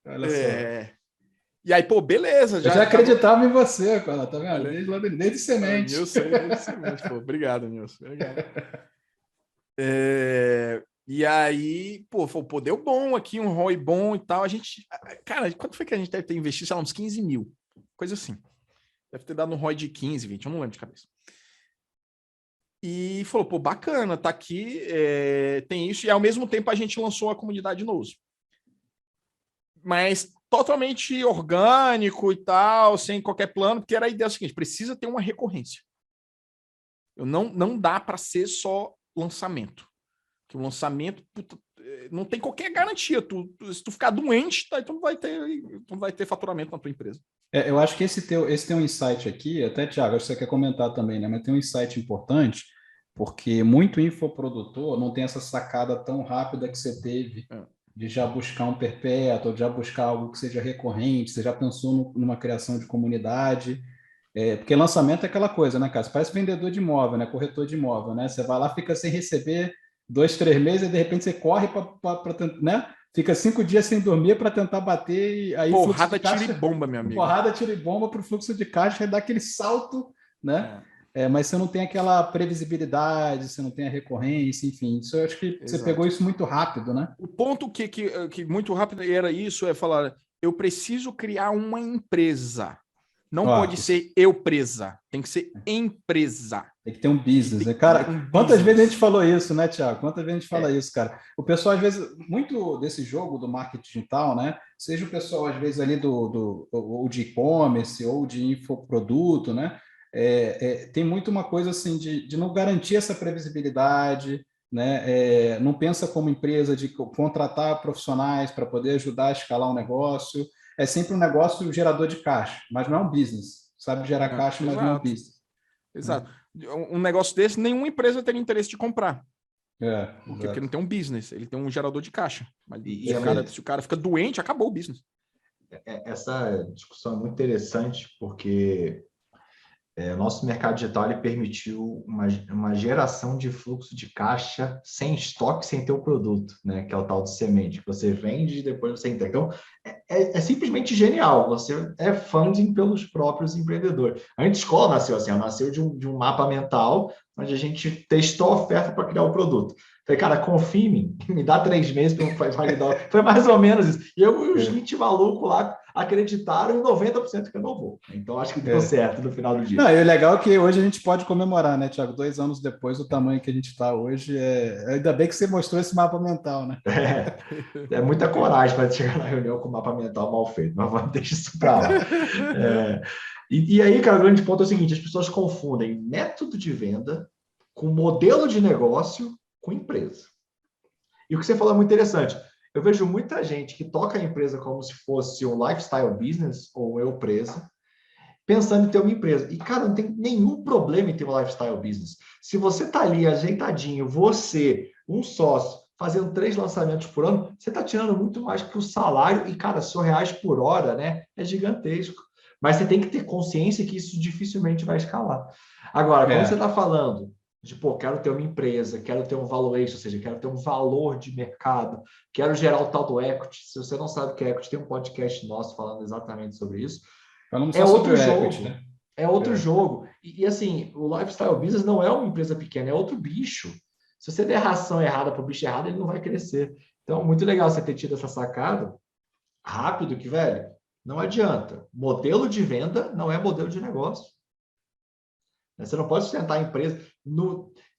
Olha só. E aí, pô, beleza. Eu já acreditava em você, cara, tá vendo? Desde semente. Desde semente, pô. Obrigado, Nilson. Obrigado. E aí, pô, deu bom aqui, um ROI bom e tal. A gente, cara, quanto foi que a gente deve ter investido? Sei lá, uns 15 mil. Coisa assim. Deve ter dado um ROI de 15, 20, eu não lembro de cabeça. E falou, pô, bacana, tá aqui, tem isso. E ao mesmo tempo a gente lançou a comunidade Nose. Mas totalmente orgânico e tal, sem qualquer plano, porque era a ideia seguinte, precisa ter uma recorrência. Não dá para ser só lançamento. Que o lançamento, puta, não tem qualquer garantia. Se tu ficar doente, tu não vai ter faturamento na tua empresa. Eu acho que esse teu insight aqui, até, Thiago, acho que você quer comentar também, né? Mas tem um insight importante, porque muito infoprodutor não tem essa sacada tão rápida que você teve de já buscar um perpétuo, de já buscar algo que seja recorrente, você já pensou numa criação de comunidade. Porque lançamento é aquela coisa, né, cara? Você parece vendedor de imóvel, né? Corretor de imóvel, né? Você vai lá, fica sem receber 2, 3 meses, e de repente você corre para, né? Fica 5 dias sem dormir para tentar bater, e aí o fluxo Porrada, de caixa... tiro e bomba, meu amigo. Porrada, tiro e bomba para o fluxo de caixa, vai dar aquele salto, né? Mas você não tem aquela previsibilidade, você não tem a recorrência, enfim. Isso eu acho que você pegou isso muito rápido, né? O ponto que muito rápido era isso, é falar, eu preciso criar uma empresa. Não pode ser eu presa, tem que ser empresa. Tem que ter um business, né? Cara, quantas vezes a gente falou isso, né, Thiago? Quantas vezes a gente fala isso, cara? O pessoal, às vezes, muito desse jogo do marketing digital, né? Seja o pessoal, às vezes, ali ou de e-commerce, ou de infoproduto, né? Tem muito uma coisa assim de não garantir essa previsibilidade, né? Não pensa como empresa de contratar profissionais para poder ajudar a escalar um negócio. É sempre um negócio gerador de caixa, mas não é um business. Sabe gerar caixa, mas não é um business. Exato. Um negócio desse, nenhuma empresa teria interesse de comprar. Porque ele não tem um business, ele tem um gerador de caixa. Mas se o cara fica doente, acabou o business. Essa discussão é muito interessante, porque o nosso mercado digital ele permitiu uma geração de fluxo de caixa sem estoque, sem ter o produto, né? Que é o tal de semente, que você vende e depois você entrega. Então, é simplesmente genial. Você é funding pelos próprios empreendedores. A Antiscola nasceu assim, ela nasceu de um mapa mental, onde a gente testou a oferta para criar o produto. Falei, cara, confia em mim, me dá 3 meses para validar. Foi mais ou menos isso. E eu e os 20 malucos lá acreditaram em 90% que eu não vou. Então, acho que deu certo no final do dia. Não, e o legal é que hoje a gente pode comemorar, né, Thiago? 2 anos depois, o tamanho que a gente está hoje. Ainda bem que você mostrou esse mapa mental, né? É muita coragem para chegar na reunião com o mapa mental mal feito, mas vamos deixar isso para lá. E aí, cara, o grande ponto é o seguinte: as pessoas confundem método de venda com modelo de negócio com empresa. E o que você falou é muito interessante. Eu vejo muita gente que toca a empresa como se fosse um lifestyle business ou eu presa, pensando em ter uma empresa. E, cara, não tem nenhum problema em ter um lifestyle business. Se você está ali ajeitadinho, você, um sócio, fazendo 3 lançamentos por ano, você está tirando muito mais que o salário. E, cara, R$100 por hora, né? É gigantesco. Mas você tem que ter consciência que isso dificilmente vai escalar. Agora, quando você está falando de, quero ter uma empresa, quero ter um valuation, ou seja, quero ter um valor de mercado, quero gerar o tal do equity. Se você não sabe o que é equity, tem um podcast nosso falando exatamente sobre isso. É outro jogo, equity, né? É outro jogo. E assim, o lifestyle business não é uma empresa pequena, é outro bicho. Se você der ração errada para o bicho errado, ele não vai crescer. Então, muito legal você ter tido essa sacada rápido que, velho, não adianta. Modelo de venda não é modelo de negócio. Você não pode sustentar a empresa.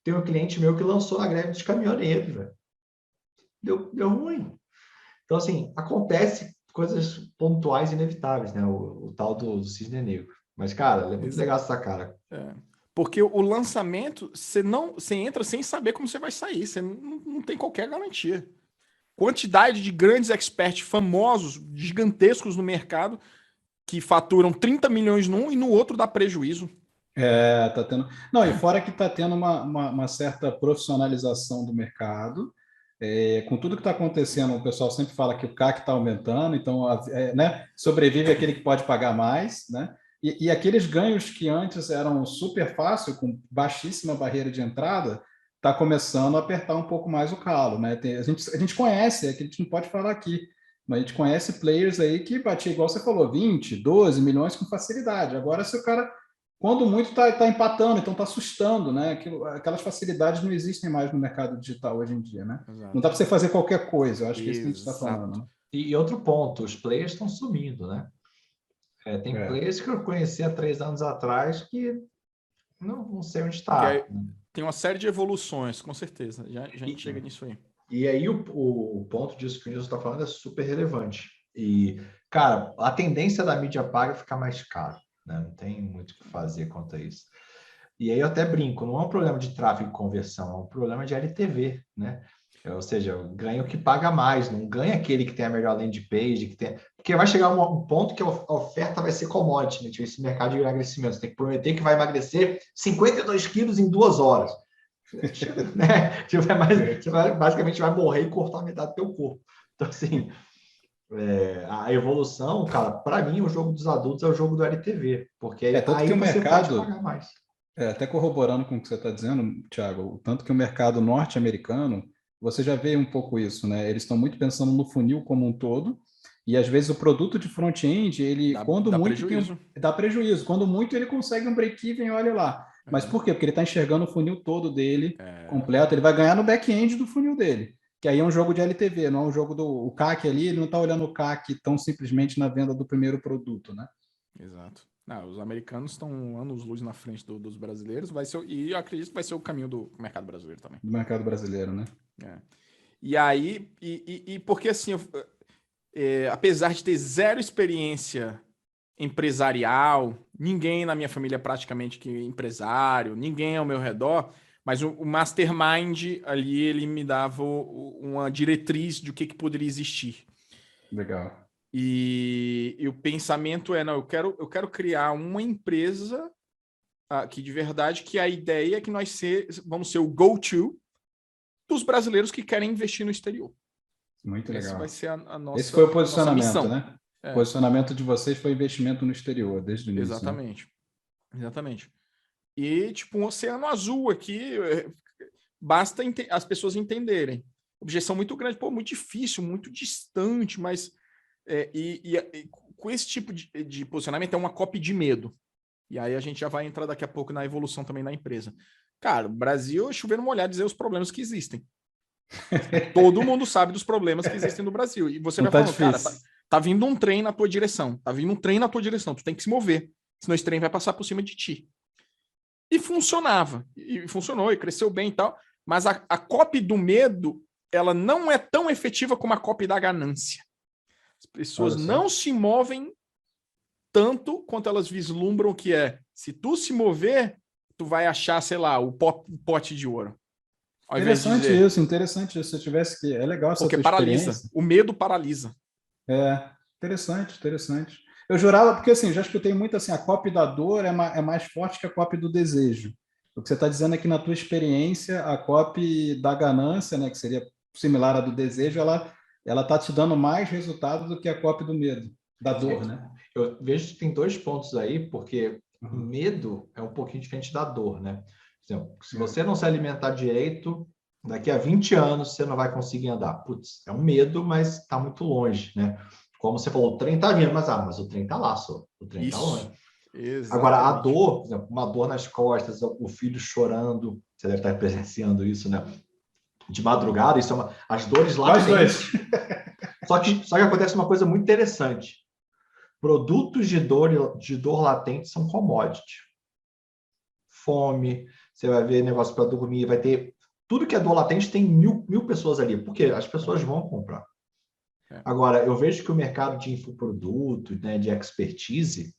Tem um cliente meu que lançou na greve dos caminhoneiros, velho. Deu ruim. Então, assim, acontece coisas pontuais inevitáveis, né? O tal do cisne negro. Mas, cara, é muito legal essa cara. Porque o lançamento, você entra sem saber como você vai sair. Você não tem qualquer garantia. Quantidade de grandes experts famosos, gigantescos no mercado, que faturam 30 milhões num e no outro dá prejuízo. Tá tendo. Não, e fora que está tendo uma certa profissionalização do mercado. Com tudo que está acontecendo, o pessoal sempre fala que o CAC está aumentando, então né, sobrevive aquele que pode pagar mais, né? E aqueles ganhos que antes eram super fácil, com baixíssima barreira de entrada, está começando a apertar um pouco mais o calo, né? A gente conhece, que a gente não pode falar aqui, mas a gente conhece players aí que batia, igual você falou, 20, 12 milhões com facilidade. Agora, se o cara, quando muito, está empatando, então está assustando, né? Aquelas facilidades não existem mais no mercado digital hoje em dia, né? Exato. Não dá para você fazer qualquer coisa, eu acho que é isso que a gente está falando. Né? E outro ponto, os players estão sumindo, né? Tem players que eu conheci há 3 anos atrás que não sei onde está. Tem uma série de evoluções, com certeza. Já a gente chega nisso aí. E aí o ponto disso que o Nilson está falando é super relevante. E, cara, a tendência da mídia paga é ficar mais caro, né? Não tem muito o que fazer quanto a isso. E aí eu até brinco, não é um problema de tráfego e conversão, é um problema de LTV, né? Ou seja, ganha o que paga mais, não ganha aquele que tem a melhor landing page, porque vai chegar um ponto que a oferta vai ser commodity, né? Esse mercado de emagrecimento. Você tem que prometer que vai emagrecer 52 quilos em 2 horas. Né? Você basicamente vai morrer e cortar metade do teu corpo. Então, assim, A evolução, cara, para mim, o jogo dos adultos é o jogo do LTV, porque Tanto que aí o você pode mercado, pagar mais. até corroborando com o que você está dizendo, Thiago, o tanto que o mercado norte-americano, você já vê um pouco isso, né? Eles estão muito pensando no funil como um todo, e às vezes o produto de front-end, ele, quando Dá muito, prejuízo. dá prejuízo, quando muito, ele consegue um break-even, olha lá. Mas por quê? Porque ele está enxergando o funil todo dele, completo, ele vai ganhar no back-end do funil dele, que aí é um jogo de LTV, não é um jogo do o CAC ali, ele não está olhando o CAC tão simplesmente na venda do primeiro produto, né? Exato. Não, os americanos estão anos-luz na frente dos brasileiros, e eu acredito que vai ser o caminho do mercado brasileiro também. Do mercado brasileiro, né? E aí, porque assim, apesar de ter zero experiência empresarial, ninguém na minha família é praticamente que empresário, ninguém ao meu redor, mas o mastermind ali, ele me dava uma diretriz de o que poderia existir. Legal. E o pensamento não, eu quero criar uma empresa que de verdade, que a ideia é que nós vamos ser o go-to dos brasileiros que querem investir no exterior. Muito legal. Essa vai ser a nossa Esse foi o posicionamento, missão, né? O posicionamento de vocês foi investimento no exterior, desde o início. Exatamente. Né? Exatamente. E, tipo, um oceano azul aqui, basta as pessoas entenderem. Objeção muito grande, muito difícil, muito distante, mas com esse tipo de posicionamento é uma cópia de medo. E aí a gente já vai entrar daqui a pouco na evolução também da empresa. Cara, o Brasil é chover no molhado dizer os problemas que existem. Todo mundo sabe dos problemas que existem no Brasil. E você vai falando, cara, tá vindo um trem na tua direção. Tá vindo um trem na tua direção. Tu tem que se mover. Senão esse trem vai passar por cima de ti. E funcionava. E funcionou, e cresceu bem e tal. Mas a copy do medo, ela não é tão efetiva como a copy da ganância. As pessoas não se movem tanto quanto elas vislumbram que se tu se mover, tu vai achar, sei lá, o pote de ouro. Interessante isso. Se eu tivesse que... É legal essa tua paralisa. O medo paralisa. Interessante. Eu jurava, porque assim, já escutei muito assim, a copy da dor é mais forte que a copy do desejo. O que você está dizendo é que na tua experiência, a copy da ganância, né, que seria similar à do desejo, ela tá te dando mais resultado do que a copy do medo, da dor, né? Eu vejo que tem 2 pontos aí, porque medo é um pouquinho diferente da dor, né? Por exemplo, se você não se alimentar direito, daqui a 20 anos você não vai conseguir andar. Putz, é um medo, mas está muito longe, né? Como você falou, o trem está vindo, mas o trem está lá, só. O trem está longe. Exatamente. Agora, a dor, por exemplo, uma dor nas costas, o filho chorando, você deve estar presenciando isso, né? De madrugada, isso é as dores latentes. Só que acontece uma coisa muito interessante. Produtos de dor latente são commodity. Fome, você vai ver negócio para dormir, vai ter... Tudo que é dor latente tem mil pessoas ali, porque as pessoas vão comprar. Agora, eu vejo que o mercado de infoproduto, né, de expertise,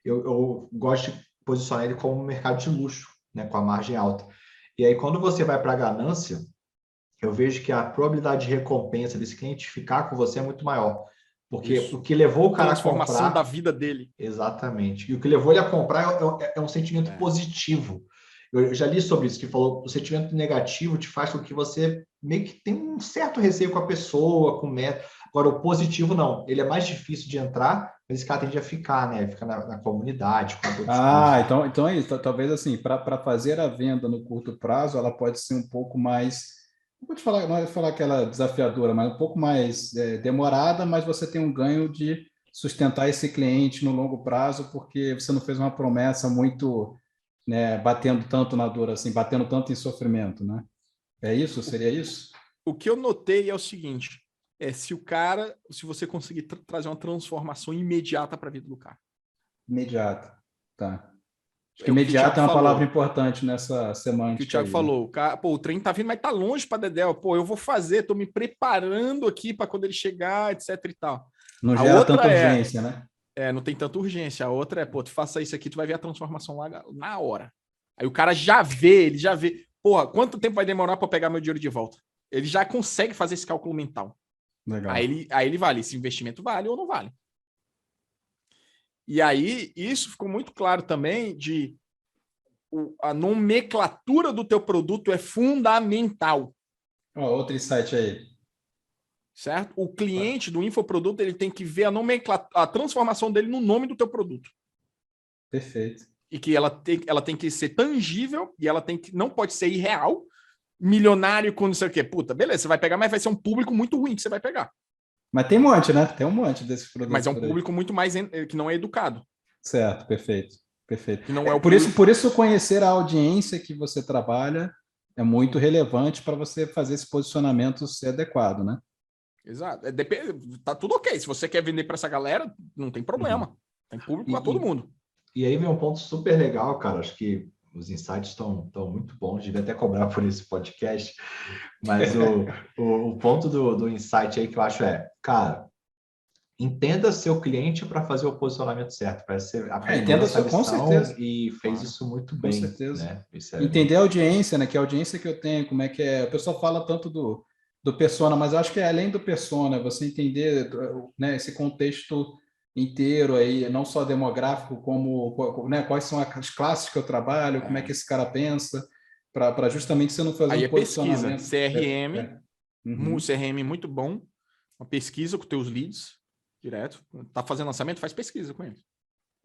eu gosto de posicionar ele como um mercado de luxo, né, com a margem alta. E aí, quando você vai para a ganância, eu vejo que a probabilidade de recompensa desse cliente ficar com você é muito maior. Porque o que levou o cara a comprar... Transformação da vida dele. Exatamente. E o que levou ele a comprar é um sentimento positivo. Eu já li sobre isso, que falou o sentimento negativo te faz com que você meio que tenha um certo receio com a pessoa, com o método. Agora, o positivo não. Ele é mais difícil de entrar, mas esse cara tende a ficar, né? Ele fica na comunidade. Então é isso. Talvez assim, para fazer a venda no curto prazo, ela pode ser um pouco mais... Não vou falar aquela desafiadora, mas um pouco mais demorada, mas você tem um ganho de sustentar esse cliente no longo prazo, porque você não fez uma promessa muito, né, batendo tanto na dor, assim, batendo tanto em sofrimento, né? É isso? Seria isso? O que eu notei é o seguinte, se você conseguir trazer uma transformação imediata para a vida do cara. Imediata, tá. Acho que imediato é uma palavra importante nessa semântica. Que o Thiago falou, o trem tá vindo, mas tá longe para Dedéu. Eu vou fazer, tô me preparando aqui para quando ele chegar, etc e tal. Não gera tanta urgência, né? Não tem tanta urgência. A outra é, tu faça isso aqui, tu vai ver a transformação lá na hora. Aí o cara ele já vê. Porra, quanto tempo vai demorar para pegar meu dinheiro de volta? Ele já consegue fazer esse cálculo mental. Legal. Aí ele vale, esse investimento vale ou não vale. E aí, isso ficou muito claro também a nomenclatura do teu produto é fundamental. Outro insight aí. certo? O cliente do infoproduto, ele tem que ver a transformação dele no nome do teu produto. Perfeito. E que ela tem que ser tangível e não pode ser irreal, milionário com não sei o quê. Puta, beleza, você vai pegar, mas vai ser um público muito ruim que você vai pegar. Mas tem um monte, né? Tem um monte desses produtos. Mas é um público muito mais que não é educado. Certo, perfeito. Perfeito. Que não é por isso, conhecer a audiência que você trabalha é muito relevante para você fazer esse posicionamento ser adequado, né? Exato. Tá tudo ok. Se você quer vender para essa galera, não tem problema. Tem público para todo mundo. E aí vem um ponto super legal, cara. Acho que os insights estão muito bons. Devia até cobrar por esse podcast. Mas o ponto do insight aí que eu acho cara, entenda seu cliente para fazer o posicionamento certo. Parece que você aprendeu essa lição, com certeza. E fez isso muito bem. Com certeza. Né? Entender a audiência, né? Que a audiência que eu tenho, como é que é. O pessoal fala tanto do persona, mas eu acho que é além do persona, você entender, né, esse contexto inteiro aí, não só demográfico, como, né, quais são as classes que eu trabalho, como é que esse cara pensa, para justamente você não fazer aí um posicionamento. Pesquisa, CRM, CRM muito bom, uma pesquisa com teus leads, direto, tá fazendo lançamento, faz pesquisa com eles,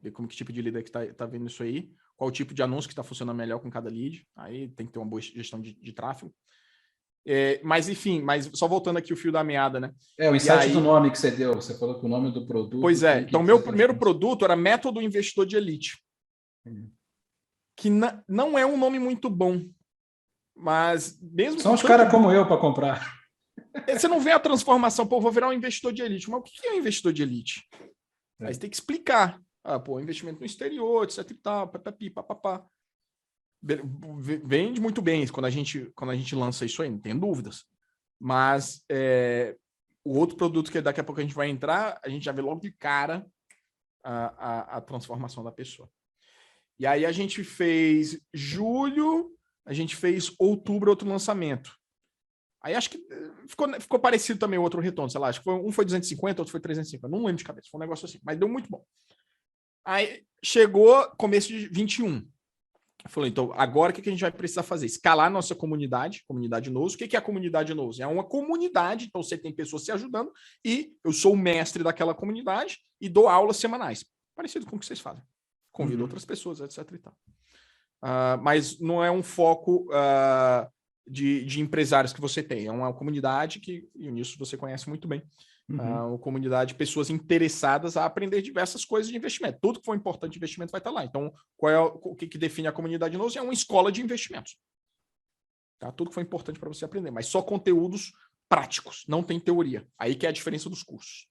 ver como que tipo de lead é que tá vendo isso aí, qual o tipo de anúncio que está funcionando melhor com cada lead, aí tem que ter uma boa gestão de tráfego. Mas enfim, só voltando aqui o fio da meada, né? O insight do nome que você deu, você falou que o nome do produto... Pois é, então meu primeiro produto era Método Investidor de Elite, que não é um nome muito bom, mas mesmo... São os caras como eu para comprar. Você não vê a transformação, pô, vou virar um investidor de elite, mas o que é um investidor de elite? Aí você tem que explicar, investimento no exterior, etc e tal, papapá. Vende muito bem quando a gente lança isso aí, não tem dúvidas. Mas o outro produto que daqui a pouco a gente vai entrar, a gente já vê logo de cara a transformação da pessoa. E aí a gente fez julho, a gente fez outubro, outro lançamento. Aí acho que ficou parecido também o outro retorno, sei lá, acho que um foi 250, outro foi 350, não lembro de cabeça, foi um negócio assim, mas deu muito bom. Aí chegou começo de 21. Falou, então, agora o que a gente vai precisar fazer? Escalar nossa comunidade Nous. O que é a comunidade Nous? É uma comunidade, então você tem pessoas se ajudando e eu sou o mestre daquela comunidade e dou aulas semanais. Parecido com o que vocês fazem. Convido outras pessoas, etc. E tal. Mas não é um foco de empresários que você tem. É uma comunidade que, e nisso você conhece muito bem, uma comunidade de pessoas interessadas a aprender diversas coisas de investimento. Tudo que for importante de investimento vai estar lá. Então, o que define a comunidade Nous? É uma escola de investimentos. Tá? Tudo que for importante para você aprender, mas só conteúdos práticos, não tem teoria. Aí que é a diferença dos cursos.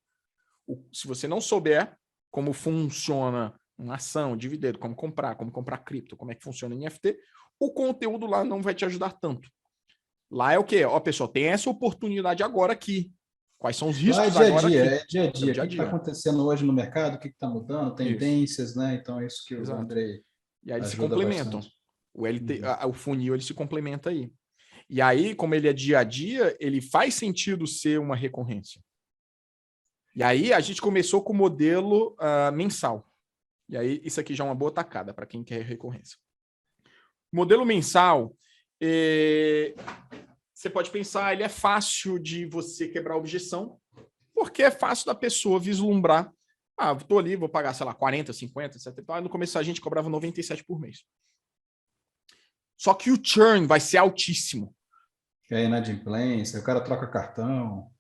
Se você não souber como funciona uma ação, dividendo, como comprar cripto, como é que funciona NFT, o conteúdo lá não vai te ajudar tanto. Lá é o quê? Pessoal, tem essa oportunidade agora aqui. Quais são os riscos agora aqui? É dia a dia. O que está acontecendo hoje no mercado? O que está mudando? Tendências, né? Então é isso que o Andrei E aí eles se complementam. O funil ele se complementa aí. E aí, como ele é dia a dia, ele faz sentido ser uma recorrência. E aí a gente começou com o modelo mensal. E aí isso aqui já é uma boa tacada para quem quer recorrência. Modelo mensal, você pode pensar, ele é fácil de você quebrar a objeção, porque é fácil da pessoa vislumbrar. Estou ali, vou pagar, sei lá, 40, 50, 70. No começo a gente cobrava 97 por mês. Só que o churn vai ser altíssimo. É inadimplência, o cara troca cartão.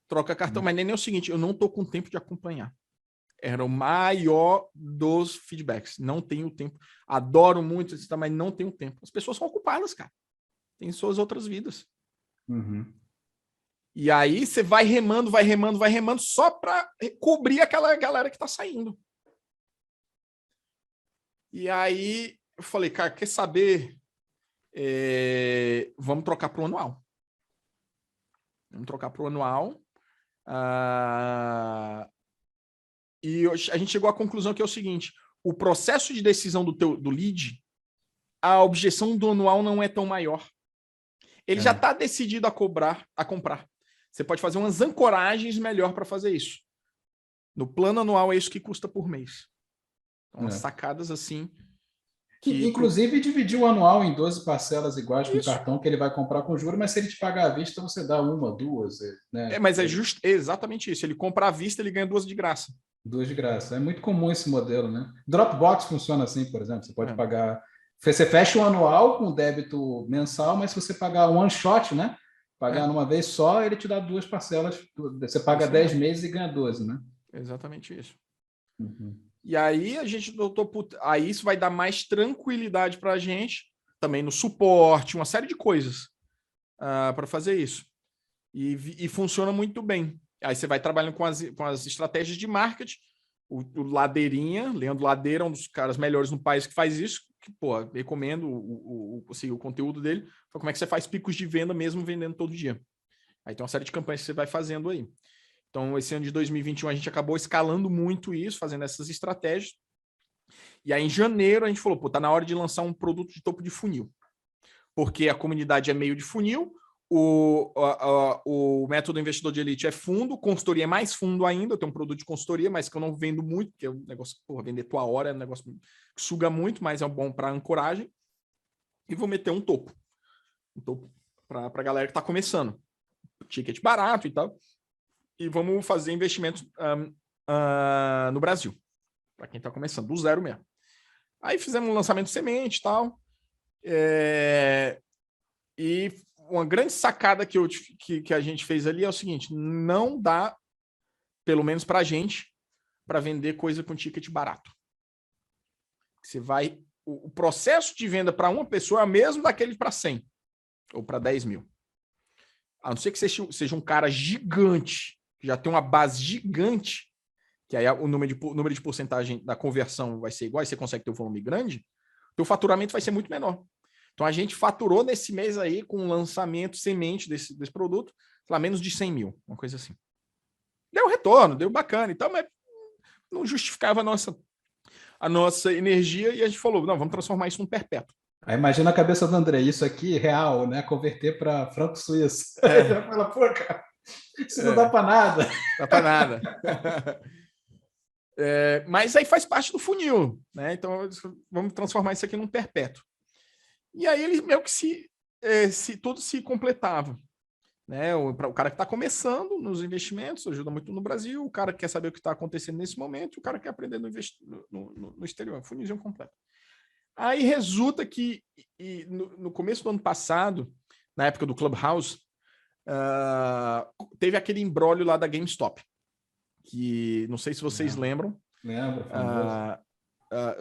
Mas nem é o seguinte, eu não estou com tempo de acompanhar. Era o maior dos feedbacks. Não tenho tempo. Adoro muito, mas não tenho tempo. As pessoas são ocupadas, cara. Tem suas outras vidas. E aí você vai remando só para cobrir aquela galera que está saindo. E aí eu falei, cara, quer saber? Vamos trocar para o anual. E a gente chegou à conclusão que é o seguinte: o processo de decisão do lead, a objeção do anual não é tão maior. Ele já está decidido a comprar. Você pode fazer umas ancoragens melhor para fazer isso. No plano anual é isso que custa por mês. Então, umas sacadas assim. Que, inclusive, dividir o anual em 12 parcelas iguais com o cartão que ele vai comprar com juros, mas se ele te pagar à vista, você dá uma, duas, né? Mas é exatamente isso. Ele compra à vista, ele ganha 2 de graça. 2 de graça. É muito comum esse modelo, né? Dropbox funciona assim, por exemplo. Você pode pagar... Você fecha um anual com débito mensal, mas se você pagar one shot, né? Pagar numa vez só, ele te dá 2 parcelas. Você paga 10 meses e ganha 12, né? Exatamente isso. Uhum. E aí a gente aí isso vai dar mais tranquilidade para a gente, também no suporte, uma série de coisas para fazer isso. E funciona muito bem. Aí você vai trabalhando com as estratégias de marketing. O Ladeirinha, Leandro Ladeira, um dos caras melhores no país que faz isso, que, pô, recomendo o conteúdo dele. Como é que você faz picos de venda mesmo vendendo todo dia. Aí tem uma série de campanhas que você vai fazendo aí. Então, esse ano de 2021, a gente acabou escalando muito isso, fazendo essas estratégias. E aí, em janeiro, a gente falou, pô, tá na hora de lançar um produto de topo de funil. Porque a comunidade é meio de funil, o método investidor de elite é fundo, consultoria é mais fundo ainda, eu tenho um produto de consultoria, mas que eu não vendo muito, porque é um negócio, porra, vender tua hora é um negócio que suga muito, mas é bom para ancoragem. E vou meter um topo para a galera que está começando. Ticket barato e tal. E vamos fazer investimentos no Brasil, para quem está começando, do zero mesmo. Aí fizemos um lançamento de semente e tal. E uma grande sacada que a gente fez ali é o seguinte: não dá, pelo menos para a gente, para vender coisa com ticket barato. O processo de venda para uma pessoa é o mesmo daquele para 100 ou para 10 mil. A não ser que seja um cara gigante, que já tem uma base gigante, que aí o número de porcentagem da conversão vai ser igual, e você consegue ter um volume grande, o teu faturamento vai ser muito menor. Então, a gente faturou nesse mês aí, com o lançamento semente desse produto, lá menos de 100 mil, uma coisa assim. Deu retorno, deu bacana e tal, mas não justificava a nossa energia, e a gente falou, não, vamos transformar isso num perpétuo. Aí imagina a cabeça do André, isso aqui real, né? Converter para franco suíço. Aí já fala, pô, cara, isso não dá para nada. Não dá para nada. Mas aí faz parte do funil, né? Então, vamos transformar isso aqui num perpétuo. E aí ele meio que tudo se completava. Né? O cara que está começando nos investimentos ajuda muito no Brasil, o cara que quer saber o que está acontecendo nesse momento, e o cara que quer aprender no exterior, funilzinho completo. Aí resulta que no começo do ano passado, na época do Clubhouse, teve aquele imbróglio lá da GameStop, que não sei se vocês lembram. Lembro.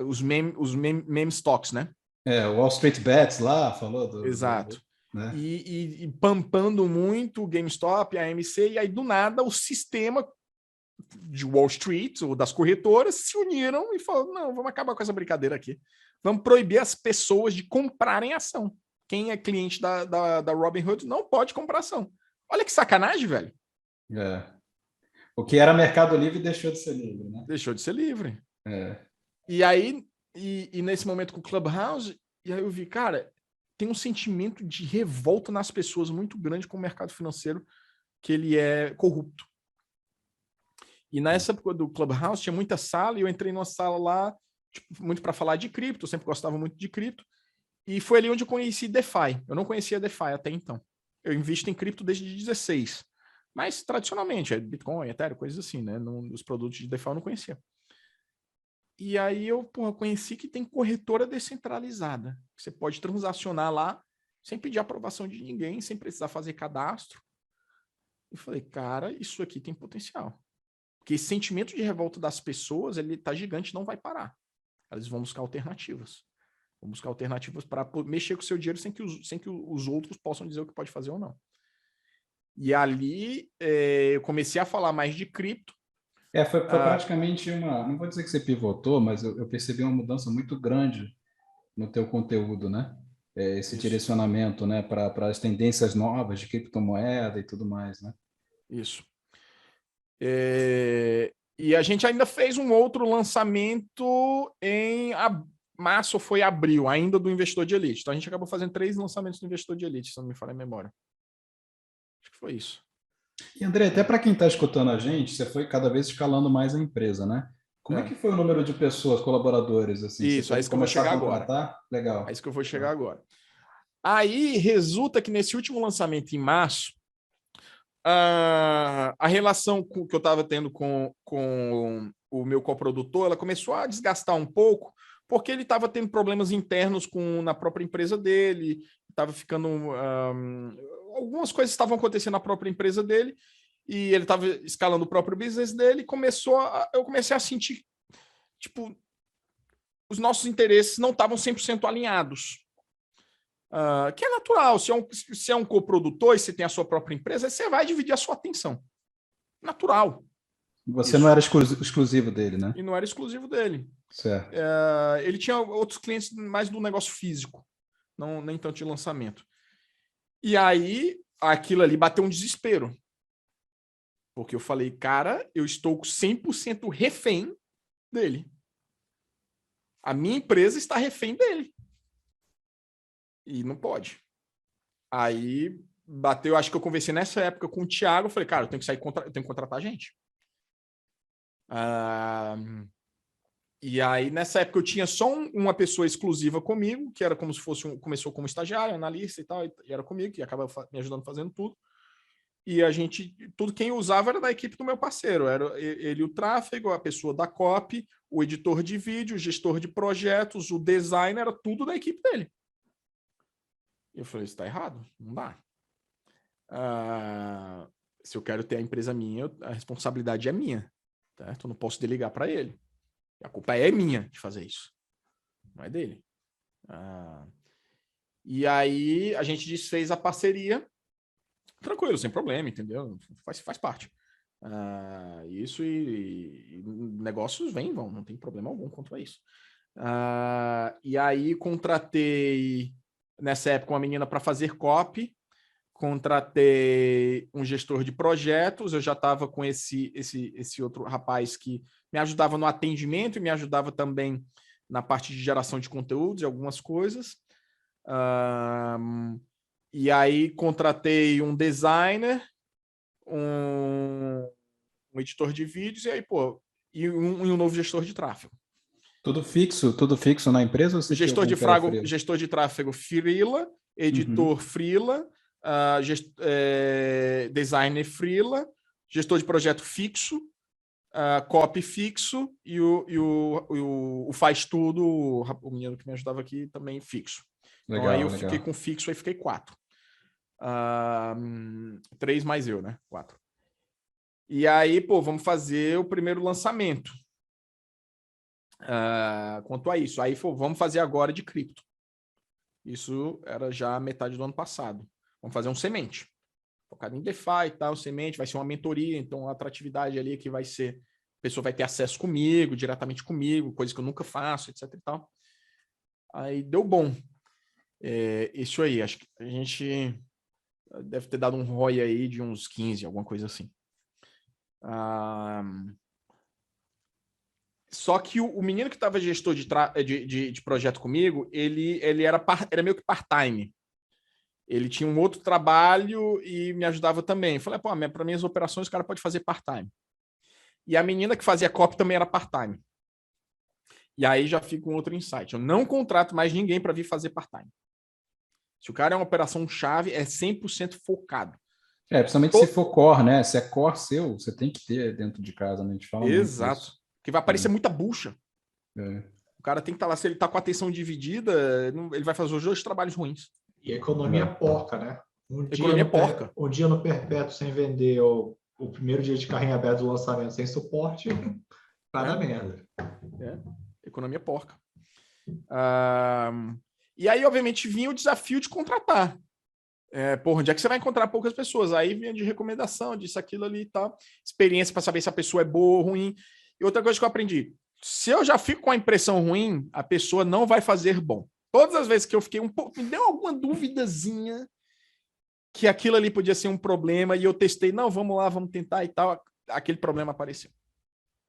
Os meme stocks, né? O Wall Street Bets lá falou Exato. Né? E pampando muito o GameStop, a AMC, e aí do nada o sistema de Wall Street, ou das corretoras, se uniram e falaram, não, vamos acabar com essa brincadeira aqui. Vamos proibir as pessoas de comprarem ação. Quem é cliente da Robinhood não pode comprar ação. Olha que sacanagem, velho. O que era Mercado Livre deixou de ser livre, né? Deixou de ser livre. E aí, nesse momento com o Clubhouse, e aí eu vi, cara, tem um sentimento de revolta nas pessoas muito grande com o mercado financeiro, que ele é corrupto. E nessa época do Clubhouse tinha muita sala, e eu entrei numa sala lá, muito para falar de cripto, eu sempre gostava muito de cripto, e foi ali onde eu conheci DeFi. Eu não conhecia DeFi até então. Eu invisto em cripto desde 2016, mas tradicionalmente, é Bitcoin, Ethereum, coisas assim, né? Os produtos de DeFi eu não conhecia. E aí eu conheci que tem corretora descentralizada. Você pode transacionar lá sem pedir aprovação de ninguém, sem precisar fazer cadastro. E falei, cara, isso aqui tem potencial. Porque esse sentimento de revolta das pessoas, ele tá gigante, não vai parar. Eles vão buscar alternativas. Vão buscar alternativas para mexer com o seu dinheiro sem que os outros possam dizer o que pode fazer ou não. E ali eu comecei a falar mais de cripto. Foi praticamente não vou dizer que você pivotou, mas eu percebi uma mudança muito grande no teu conteúdo, né? Esse Isso. Direcionamento, né, para as tendências novas de criptomoeda e tudo mais, né? Isso. E a gente ainda fez um outro lançamento em março ou foi abril, ainda do Investidor de Elite. Então a gente acabou fazendo 3 lançamentos do Investidor de Elite, se não me falha a memória. Acho que foi isso. E André, até para quem está escutando a gente, você foi cada vez escalando mais a empresa, né? Como é que foi o número de pessoas, colaboradores? Assim, isso, é isso que eu vou chegar agora. Legal. É isso que eu vou chegar agora. Aí resulta que nesse último lançamento, em março, a relação que eu estava tendo com o meu coprodutor, ela começou a desgastar um pouco, porque ele estava tendo problemas internos na própria empresa dele, estava ficando... algumas coisas estavam acontecendo na própria empresa dele, e ele estava escalando o próprio business dele, e eu comecei a sentir, tipo, os nossos interesses não estavam 100% alinhados. Que é natural, se é um coprodutor e você tem a sua própria empresa, você vai dividir a sua atenção. Natural. Você não era exclusivo dele, né? E não era exclusivo dele. Certo. Ele tinha outros clientes mais do negócio físico, nem tanto de lançamento. E aí, aquilo ali bateu um desespero. Porque eu falei, cara, eu estou 100% refém dele. A minha empresa está refém dele. E não pode. Aí bateu, acho que eu conversei nessa época com o Thiago, eu falei, cara, eu tenho que contratar gente. E aí, nessa época, eu tinha só uma pessoa exclusiva comigo, que era como se fosse começou como estagiário, analista e tal, e era comigo, que acaba me ajudando fazendo tudo. E tudo quem usava era da equipe do meu parceiro, era ele o tráfego, a pessoa da copy, o editor de vídeo, o gestor de projetos, o designer, era tudo da equipe dele. E eu falei, isso tá errado, não dá. Se eu quero ter a empresa minha, a responsabilidade é minha, certo? Eu não posso delegar para ele. A culpa é minha de fazer isso, não é dele. E aí a gente desfez a parceria, tranquilo, sem problema, entendeu? Faz parte. Isso e negócios vêm, vão, não tem problema algum quanto a isso. E aí contratei, nessa época, uma menina para fazer copy, contratei um gestor de projetos, eu já estava com esse outro rapaz que me ajudava no atendimento e me ajudava também na parte de geração de conteúdos e algumas coisas. E aí contratei um designer, um editor de vídeos e um novo gestor de tráfego. Tudo fixo na empresa? Ou você gestor de tráfego freela, editor freela, designer freela, gestor de projeto fixo, copy fixo e o faz tudo, o menino que me ajudava aqui também fixo. Legal, então aí eu fiquei com fixo, aí fiquei 4. 3 mais eu, né? 4. E aí, vamos fazer o primeiro lançamento. Quanto a isso, aí vamos fazer agora de cripto. Isso era já metade do ano passado. Vamos fazer um semente, focado em DeFi e tal, semente, vai ser uma mentoria, então a atratividade ali que vai ser, a pessoa vai ter acesso comigo, diretamente comigo, coisa que eu nunca faço, etc e tal. Aí deu bom. Isso aí, acho que a gente deve ter dado um ROI aí de uns 15, alguma coisa assim. Só que o menino que estava gestor de projeto comigo, ele era meio que part-time. Ele tinha um outro trabalho e me ajudava também. Eu falei, para minhas operações o cara pode fazer part-time. E a menina que fazia copy também era part-time. E aí já fica um outro insight. Eu não contrato mais ninguém para vir fazer part-time. Se o cara é uma operação chave, é 100% focado. Principalmente se for core, né? Se é core seu, você tem que ter dentro de casa, né? A gente fala exato. Muito porque vai aparecer muita bucha. O cara tem que estar lá, se ele está com a atenção dividida, ele vai fazer os 2 trabalhos ruins. E a economia porca, né? Um dia no perpétuo sem vender, ou o primeiro dia de carrinho aberto do lançamento sem suporte, vai dar merda. Economia porca. E aí, obviamente, vinha o desafio de contratar. Onde é que você vai encontrar poucas pessoas? Aí vinha de recomendação, disso, aquilo ali e tal. Experiência para saber se a pessoa é boa ou ruim. E outra coisa que eu aprendi, se eu já fico com a impressão ruim, a pessoa não vai fazer bom. Todas as vezes que eu fiquei um pouco, me deu alguma duvidazinha que aquilo ali podia ser um problema e eu testei, não, vamos lá, vamos tentar e tal, aquele problema apareceu.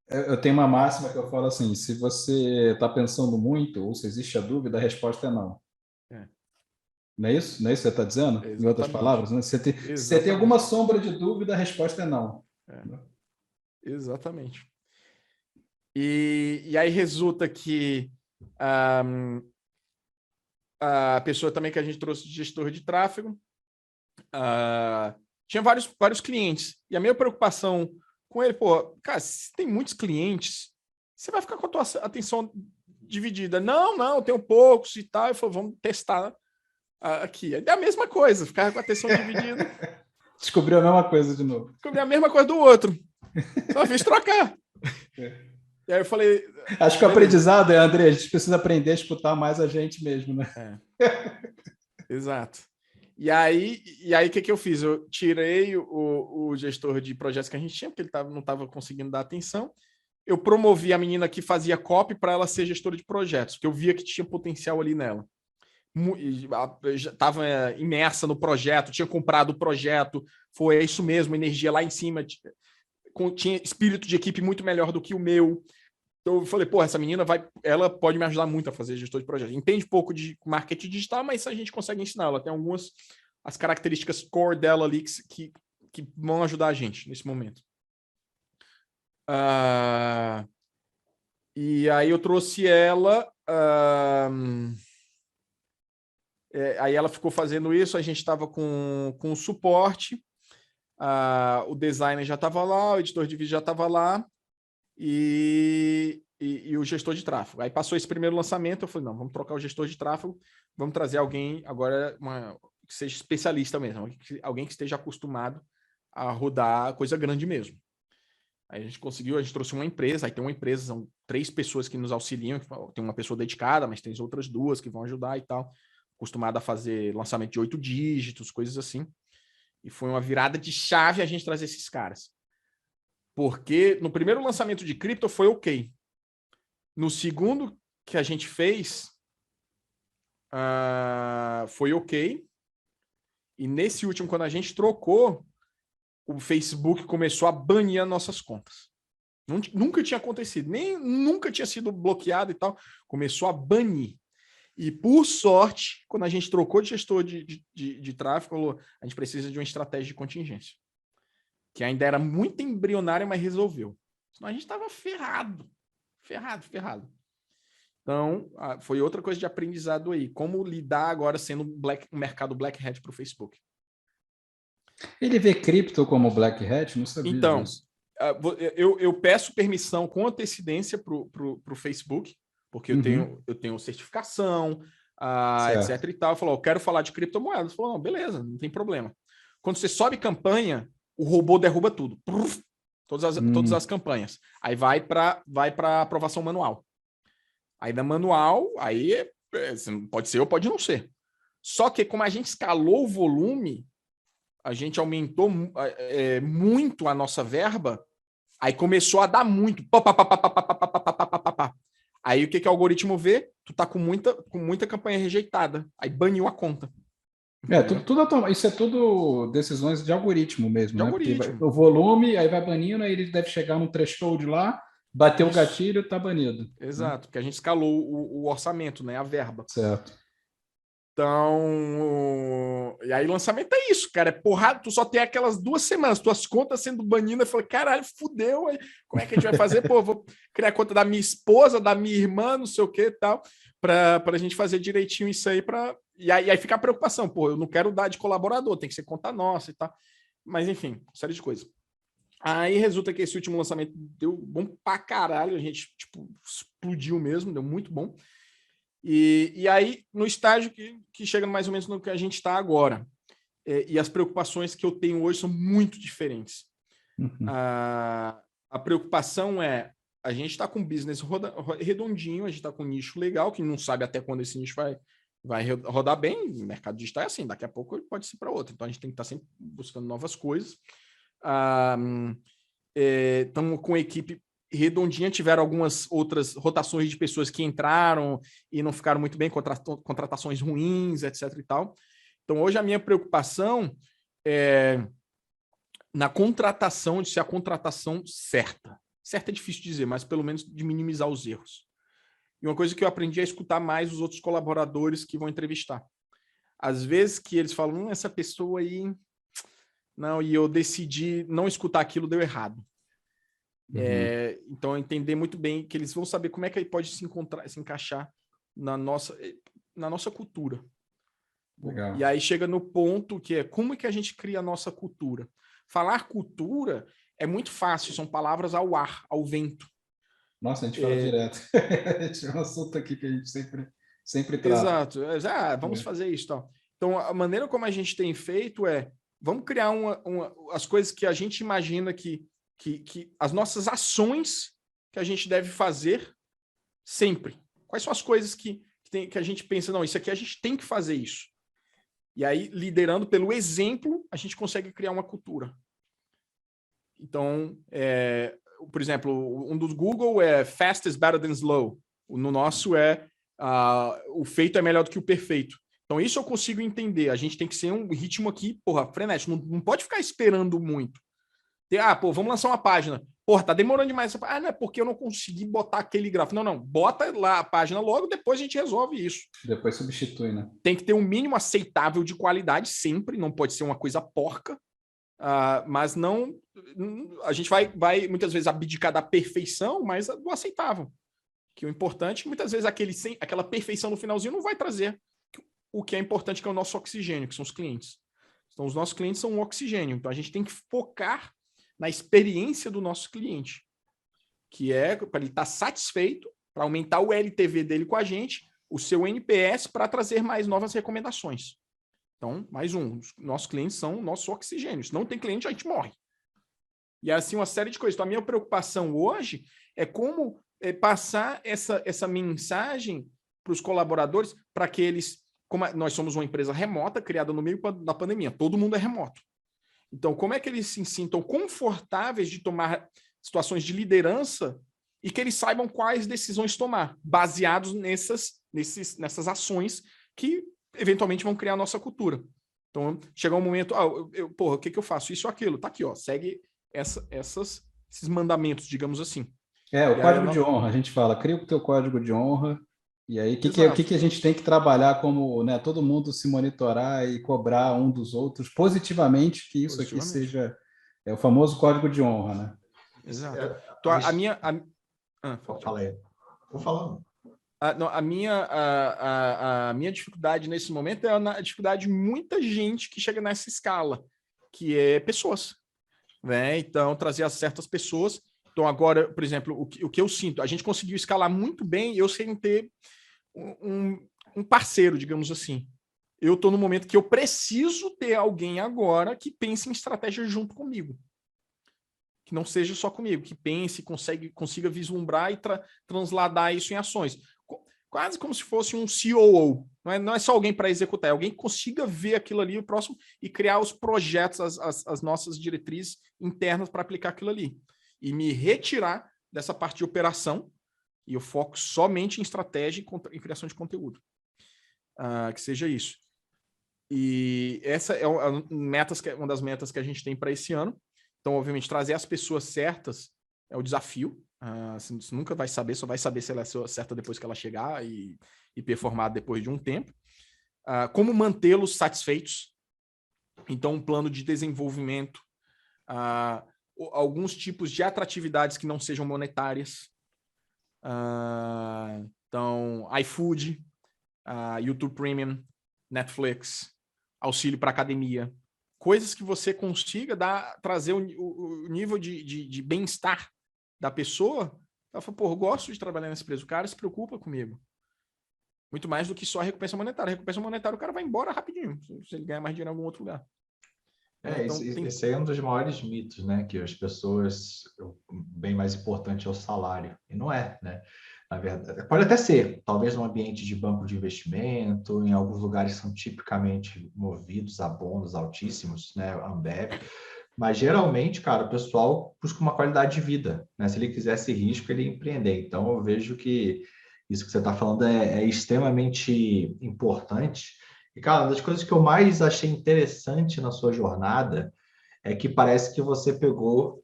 Eu tenho uma máxima que eu falo assim, se você está pensando muito ou se existe a dúvida, a resposta é não. Não é isso? Não é isso que você está dizendo? Exatamente. Em outras palavras, né? Se você tem alguma sombra de dúvida, a resposta é não. Exatamente. E aí resulta que a pessoa também que a gente trouxe de gestor de tráfego tinha vários clientes. E a minha preocupação com ele, pô, cara, se tem muitos clientes, você vai ficar com a tua atenção dividida. Não, eu tenho poucos e tal. Eu falei, vamos testar aqui. É a mesma coisa, ficar com a atenção dividida. Descobriu a mesma coisa de novo. Descobri a mesma coisa do outro. Só fiz trocar. E aí eu falei... Acho que o aprendizado André, a gente precisa aprender a escutar mais a gente mesmo, né? Exato. E aí o que eu fiz? Eu tirei o gestor de projetos que a gente tinha, porque ele não estava conseguindo dar atenção. Eu promovi a menina que fazia copy para ela ser gestora de projetos, porque eu via que tinha potencial ali nela. Estava imersa no projeto, tinha comprado o projeto, foi isso mesmo, energia lá em cima, tinha espírito de equipe muito melhor do que o meu. Então eu falei, pô, essa menina ela pode me ajudar muito a fazer gestor de projeto. Entende pouco de marketing digital, mas a gente consegue ensinar. Ela tem as características core dela ali que vão ajudar a gente nesse momento. E aí eu trouxe ela, aí ela ficou fazendo isso, a gente estava com o suporte, o designer já estava lá, o editor de vídeo já estava lá, e o gestor de tráfego. Aí passou esse primeiro lançamento, eu falei, não, vamos trocar o gestor de tráfego, vamos trazer alguém agora que seja especialista mesmo, alguém que esteja acostumado a rodar coisa grande mesmo. Aí a gente trouxe uma empresa, aí tem uma empresa, são 3 pessoas que nos auxiliam, tem uma pessoa dedicada, mas tem outras 2 que vão ajudar e tal, acostumada a fazer lançamento de 8 dígitos, coisas assim. E foi uma virada de chave a gente trazer esses caras. Porque no primeiro lançamento de cripto foi ok. No segundo que a gente fez, foi ok. E nesse último, quando a gente trocou, o Facebook começou a banir as nossas contas. Nunca tinha acontecido, nunca tinha sido bloqueado e tal. Começou a banir. E, por sorte, quando a gente trocou de gestor de tráfego, falou, a gente precisa de uma estratégia de contingência. Que ainda era muito embrionária, mas resolveu. Senão a gente estava ferrado. Então, foi outra coisa de aprendizado aí. Como lidar agora sendo um mercado Black Hat para o Facebook. Ele vê cripto como Black Hat? Não sabia então, disso. Eu peço permissão com antecedência para o Facebook, porque eu tenho certificação, etc. e tal. Eu falo, eu quero falar de criptomoedas. Falou, não, beleza, não tem problema. Quando você sobe campanha, o robô derruba tudo. Todas as campanhas. Aí vai para aprovação manual. Aí da manual, aí pode ser ou pode não ser. Só que como a gente escalou o volume, a gente aumentou muito a nossa verba, aí começou a dar muito. Aí o que o algoritmo vê? Tu tá com muita campanha rejeitada. Aí baniu a conta. Isso é tudo decisões de algoritmo mesmo, de né? algoritmo. Porque o volume, aí vai banindo, aí ele deve chegar no threshold lá, bateu o gatilho, tá banido. Exato, porque a gente escalou o orçamento, né? A verba. Certo. Então, e aí lançamento é isso, cara, é porrada, tu só tem aquelas 2 semanas, tuas contas sendo banidas, eu falei, caralho, fudeu, aí, como é que a gente vai fazer? Pô, vou criar a conta da minha esposa, da minha irmã, não sei o que e tal, pra gente fazer direitinho isso aí, e aí fica a preocupação, pô, eu não quero dar de colaborador, tem que ser conta nossa e tal, mas enfim, série de coisas. Aí resulta que esse último lançamento deu bom pra caralho, a gente, tipo, explodiu mesmo, deu muito bom. E aí, no estágio que chega mais ou menos no que a gente está agora. E as preocupações que eu tenho hoje são muito diferentes. A preocupação é, a gente está com um business redondinho, a gente está com um nicho legal, que não sabe até quando esse nicho vai rodar bem. O mercado digital é assim, daqui a pouco ele pode ser para outro. Então, a gente tem que estar sempre buscando novas coisas. Estamos com equipe redondinha, tiveram algumas outras rotações de pessoas que entraram e não ficaram muito bem, contratações ruins, etc. e tal. Então, hoje a minha preocupação é na contratação, de ser a contratação certa. Certa é difícil dizer, mas pelo menos de minimizar os erros. E uma coisa que eu aprendi é escutar mais os outros colaboradores que vão entrevistar. Às vezes que eles falam, essa pessoa aí... Não, e eu decidi não escutar aquilo, deu errado. Então, entender muito bem que eles vão saber como é que ele pode se encaixar na nossa cultura. Legal. E aí chega no ponto que é como é que a gente cria a nossa cultura. Falar cultura é muito fácil, são palavras ao ar, ao vento. Nossa, a gente fala direto. É um assunto aqui que a gente sempre trata. Exato. Vamos fazer isso. Tal. Então, a maneira como a gente tem feito vamos criar as coisas que a gente imagina que as nossas ações que a gente deve fazer sempre. Quais são as coisas que a gente pensa, não, isso aqui a gente tem que fazer isso. E aí, liderando pelo exemplo, a gente consegue criar uma cultura. Então, por exemplo, um dos Google é fast is better than slow. No nosso o feito é melhor do que o perfeito. Então, isso eu consigo entender. A gente tem que ser um ritmo aqui, frenético. Não pode ficar esperando muito. Vamos lançar uma página. Tá demorando demais. Não é porque eu não consegui botar aquele gráfico. Não, bota lá a página logo, depois a gente resolve isso. Depois substitui, né? Tem que ter um mínimo aceitável de qualidade sempre, não pode ser uma coisa porca, mas não... A gente vai muitas vezes abdicar da perfeição, mas do aceitável. Que o importante, muitas vezes, aquela perfeição no finalzinho não vai trazer o que é importante, que é o nosso oxigênio, que são os clientes. Então, os nossos clientes são um oxigênio. Então, a gente tem que focar na experiência do nosso cliente, que é para ele estar satisfeito, para aumentar o LTV dele com a gente, o seu NPS para trazer mais novas recomendações. Então, mais os nossos clientes são o nosso oxigênio. Se não tem cliente, a gente morre. E assim, uma série de coisas. Então, a minha preocupação hoje é como passar essa mensagem para os colaboradores, para que eles, como nós somos uma empresa remota, criada no meio da pandemia, todo mundo é remoto. Então, como é que eles se sintam confortáveis de tomar situações de liderança e que eles saibam quais decisões tomar, baseados nessas ações que eventualmente vão criar a nossa cultura. Então, chegar um momento, o que eu faço? Isso ou aquilo. Tá aqui, segue esses mandamentos, digamos assim. O código de honra, a gente fala, cria o teu código de honra, e aí o que a gente tem que trabalhar como, né, todo mundo se monitorar e cobrar um dos outros positivamente, que isso aqui seja o famoso código de honra, né? Exato. Então, a minha... Fala aí. Vou falar. A minha dificuldade nesse momento é a dificuldade de muita gente que chega nessa escala, que é pessoas. Né? Então, trazer as certas pessoas. Então, agora, por exemplo, o que eu sinto, a gente conseguiu escalar muito bem, eu sem ter um parceiro, digamos assim. Eu estou no momento que eu preciso ter alguém agora que pense em estratégia junto comigo. Que não seja só comigo, que pense, consiga vislumbrar e transladar isso em ações. Quase como se fosse um COO. Não é só alguém para executar, é alguém que consiga ver aquilo ali, o próximo, e criar os projetos, as nossas diretrizes internas para aplicar aquilo ali. E me retirar dessa parte de operação, e eu foco somente em estratégia e criação de conteúdo. Que seja isso. E essa é uma das metas que a gente tem para esse ano. Então, obviamente, trazer as pessoas certas é o desafio. Você nunca vai saber, só vai saber se ela é certa depois que ela chegar e performar depois de um tempo. Como mantê-los satisfeitos. Então, um plano de desenvolvimento. Alguns tipos de atratividades que não sejam monetárias. Então, iFood, YouTube Premium, Netflix, auxílio para academia. Coisas que você consiga trazer o nível de bem-estar da pessoa. Ela fala, eu gosto de trabalhar nessa empresa. O cara se preocupa comigo. Muito mais do que só a recompensa monetária. A recompensa monetária, o cara vai embora rapidinho, se ele ganhar mais dinheiro em algum outro lugar. Então, esse aí é um dos maiores mitos, né? Que as pessoas, bem mais importante é o salário. E não é, né? Na verdade, pode até ser, talvez num ambiente de banco de investimento, em alguns lugares são tipicamente movidos a bônus altíssimos, né? Ambev. Mas geralmente, cara, o pessoal busca uma qualidade de vida, né? Se ele quisesse risco, ele ia empreender. Então, eu vejo que isso que você está falando é extremamente importante. E, cara, uma das coisas que eu mais achei interessante na sua jornada é que parece que você pegou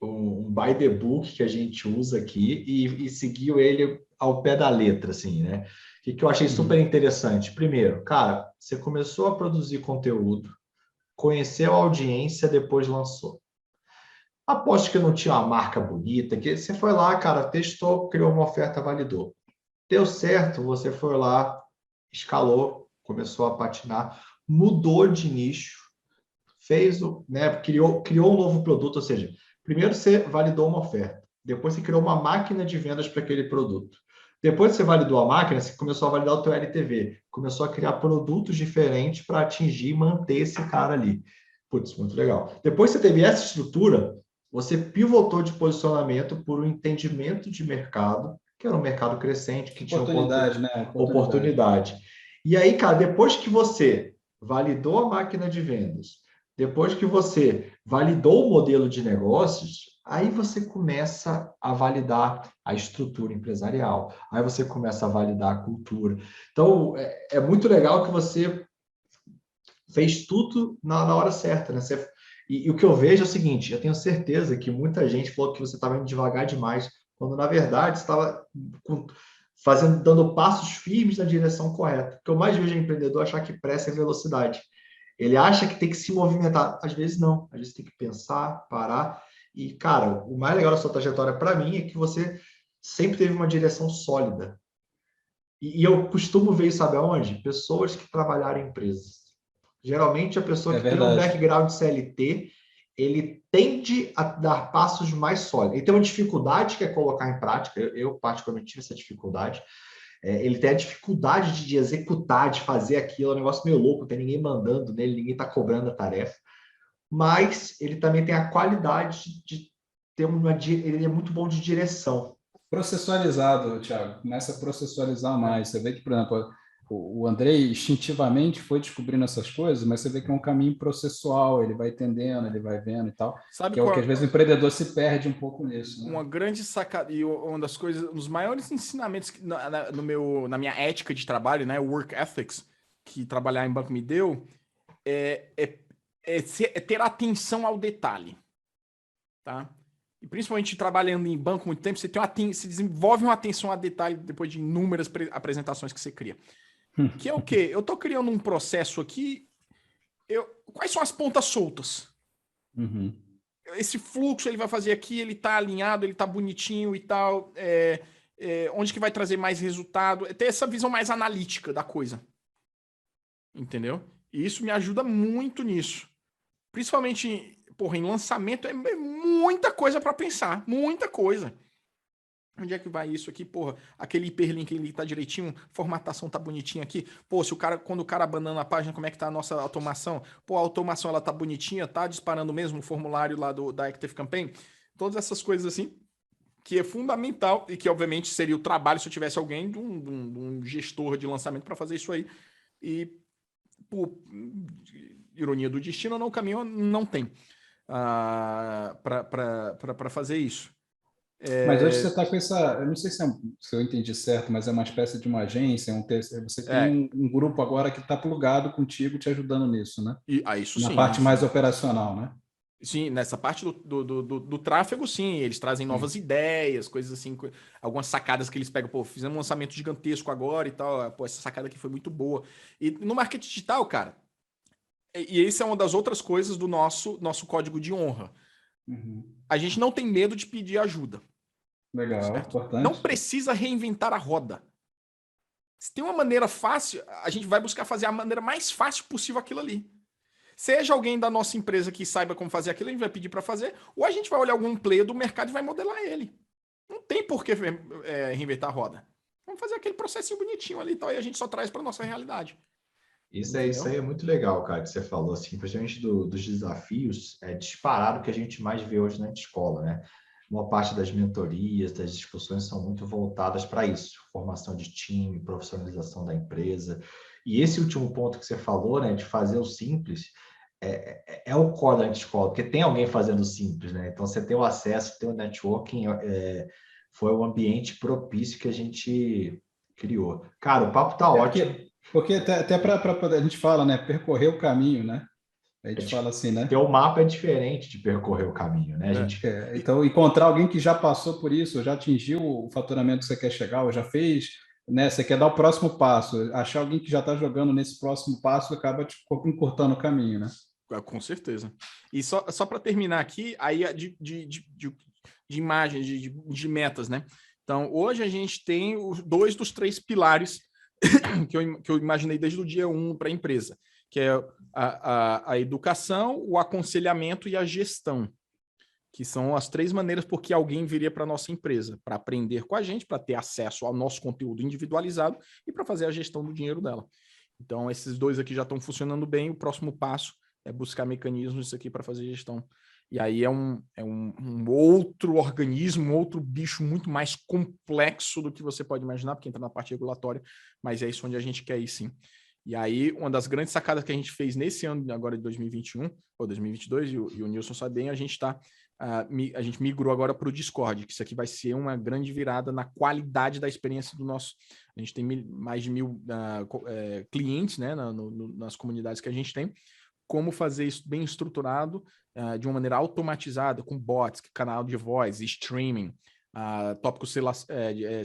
um by the book que a gente usa aqui e seguiu ele ao pé da letra, assim, né? O que eu achei super interessante? Primeiro, cara, você começou a produzir conteúdo, conheceu a audiência, depois lançou. Aposto que não tinha uma marca bonita, que você foi lá, cara, testou, criou uma oferta, validou. Deu certo, você foi lá, escalou, começou a patinar, mudou de nicho, criou um novo produto, ou seja, primeiro você validou uma oferta, depois você criou uma máquina de vendas para aquele produto. Depois que você validou a máquina, você começou a validar o teu LTV, começou a criar produtos diferentes para atingir e manter esse cara ali. Putz, muito legal. Depois que você teve essa estrutura, você pivotou de posicionamento por um entendimento de mercado, que era um mercado crescente, que tinha Oportunidade, né? oportunidade. E aí, cara, depois que você validou a máquina de vendas, depois que você validou o modelo de negócios, aí você começa a validar a estrutura empresarial, aí você começa a validar a cultura. Então, é muito legal que você fez tudo na hora certa, né? E o que eu vejo é o seguinte, eu tenho certeza que muita gente falou que você estava indo devagar demais, quando na verdade você estava dando passos firmes na direção correta. O que eu mais vejo é empreendedor achar que pressa é velocidade. Ele acha que tem que se movimentar. Às vezes não. Às vezes tem que pensar, parar. E, cara, o mais legal da sua trajetória para mim é que você sempre teve uma direção sólida. E eu costumo ver, sabe aonde? Pessoas que trabalharam em empresas. Geralmente, a pessoa que tem um background CLT, ele tende a dar passos mais sólidos. Ele tem uma dificuldade que é colocar em prática. Eu particularmente, tive essa dificuldade. Ele tem a dificuldade de executar, de fazer aquilo, é um negócio meio louco, não tem ninguém mandando nele, ninguém está cobrando a tarefa, mas ele também tem a qualidade de ter ele é muito bom de direção. Processualizado, Thiago, começa a processualizar mais. Você vê que, por exemplo, o Andrei instintivamente foi descobrindo essas coisas, mas você vê que é um caminho processual, ele vai entendendo, ele vai vendo e tal. Sabe que é o que às vezes o empreendedor se perde um pouco nisso. Né? Uma grande sacada, e uma das coisas, um dos maiores ensinamentos na minha ética de trabalho, né, work ethics, que trabalhar em banco me deu, é ter atenção ao detalhe. Tá? E principalmente trabalhando em banco muito tempo, você desenvolve uma atenção a detalhe depois de inúmeras apresentações que você cria. Que é o quê? Eu estou criando um processo aqui, quais são as pontas soltas? Uhum. Esse fluxo ele vai fazer aqui, ele está alinhado, ele está bonitinho e tal, onde que vai trazer mais resultado? É ter essa visão mais analítica da coisa. Entendeu? E isso me ajuda muito nisso. Principalmente, em lançamento é muita coisa para pensar. Muita coisa. Onde é que vai isso aqui? Aquele hiperlink ele tá direitinho, formatação tá bonitinha aqui. Quando o cara abandona a página, como é que tá a nossa automação? A automação ela tá bonitinha, tá disparando mesmo o formulário lá da Active Campaign. Todas essas coisas assim, que é fundamental e que obviamente seria o trabalho se eu tivesse alguém de um gestor de lançamento para fazer isso aí. E, por ironia do destino, o caminho não tem para fazer isso. Mas hoje você está com essa, eu não sei se eu entendi certo, mas é uma espécie de uma agência, você tem um grupo agora que está plugado contigo, te ajudando nisso, né? Isso na sim. parte mais operacional, né? Sim, nessa parte do tráfego, sim, eles trazem novas ideias, coisas assim, algumas sacadas que eles pegam, fizemos um lançamento gigantesco agora e tal, essa sacada aqui foi muito boa. E no marketing digital, cara, e essa é uma das outras coisas do nosso código de honra. Uhum. A gente não tem medo de pedir ajuda. Legal, certo? Importante. Não precisa reinventar a roda. Se tem uma maneira fácil, a gente vai buscar fazer a maneira mais fácil possível aquilo ali. Seja alguém da nossa empresa que saiba como fazer aquilo, a gente vai pedir para fazer, ou a gente vai olhar algum player do mercado e vai modelar ele. Não tem por que reinventar a roda. Vamos fazer aquele processinho bonitinho ali e tal, e a gente só traz para nossa realidade. Isso aí é muito legal, cara, que você falou, assim, principalmente dos desafios, é disparado que a gente mais vê hoje na escola, né? Uma parte das mentorias, das discussões são muito voltadas para isso, formação de time, profissionalização da empresa. E esse último ponto que você falou, né, de fazer o simples, é o core da escola, porque tem alguém fazendo o simples, né? Então, você tem o acesso, tem o networking, foi o ambiente propício que a gente criou. Cara, o papo tá ótimo. Porque até para a gente fala, né? Percorrer o caminho, né? A gente fala assim, né? Porque o mapa é diferente de percorrer o caminho, né? Então, encontrar alguém que já passou por isso, já atingiu o faturamento que você quer chegar, ou já fez, né? Você quer dar o próximo passo, achar alguém que já está jogando nesse próximo passo acaba te encurtando o caminho, né? Com certeza. E só para terminar aqui, aí de imagens, de metas, né? Então, hoje a gente tem os 2 dos 3 pilares que eu imaginei desde o dia 1 para a empresa, que é a educação, o aconselhamento e a gestão, que são as 3 maneiras por que alguém viria para a nossa empresa, para aprender com a gente, para ter acesso ao nosso conteúdo individualizado e para fazer a gestão do dinheiro dela. Então, esses 2 aqui já estão funcionando bem, o próximo passo é buscar mecanismos aqui para fazer gestão. E aí é um outro organismo, um outro bicho muito mais complexo do que você pode imaginar, porque entra na parte regulatória, mas é isso onde a gente quer ir, sim. E aí, uma das grandes sacadas que a gente fez nesse ano, agora de 2021, ou 2022, e o Nilson sabe bem, a gente migrou agora para o Discord, que isso aqui vai ser uma grande virada na qualidade da experiência do nosso... A gente tem mais de 1.000 clientes, né, nas comunidades que a gente tem. Como fazer isso bem estruturado, de uma maneira automatizada, com bots, canal de voz, streaming, tópicos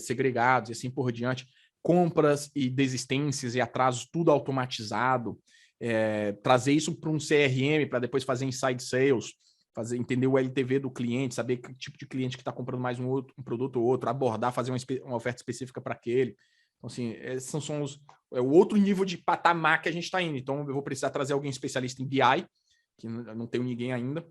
segregados e assim por diante, compras e desistências e atrasos, tudo automatizado, trazer isso para um CRM, para depois fazer inside sales, entender o LTV do cliente, saber que tipo de cliente que está comprando mais um produto ou outro, abordar, fazer uma oferta específica para aquele. Então, assim, esses são o outro nível de patamar que a gente está indo. Então, eu vou precisar trazer alguém especialista em BI, que não tenho ninguém ainda.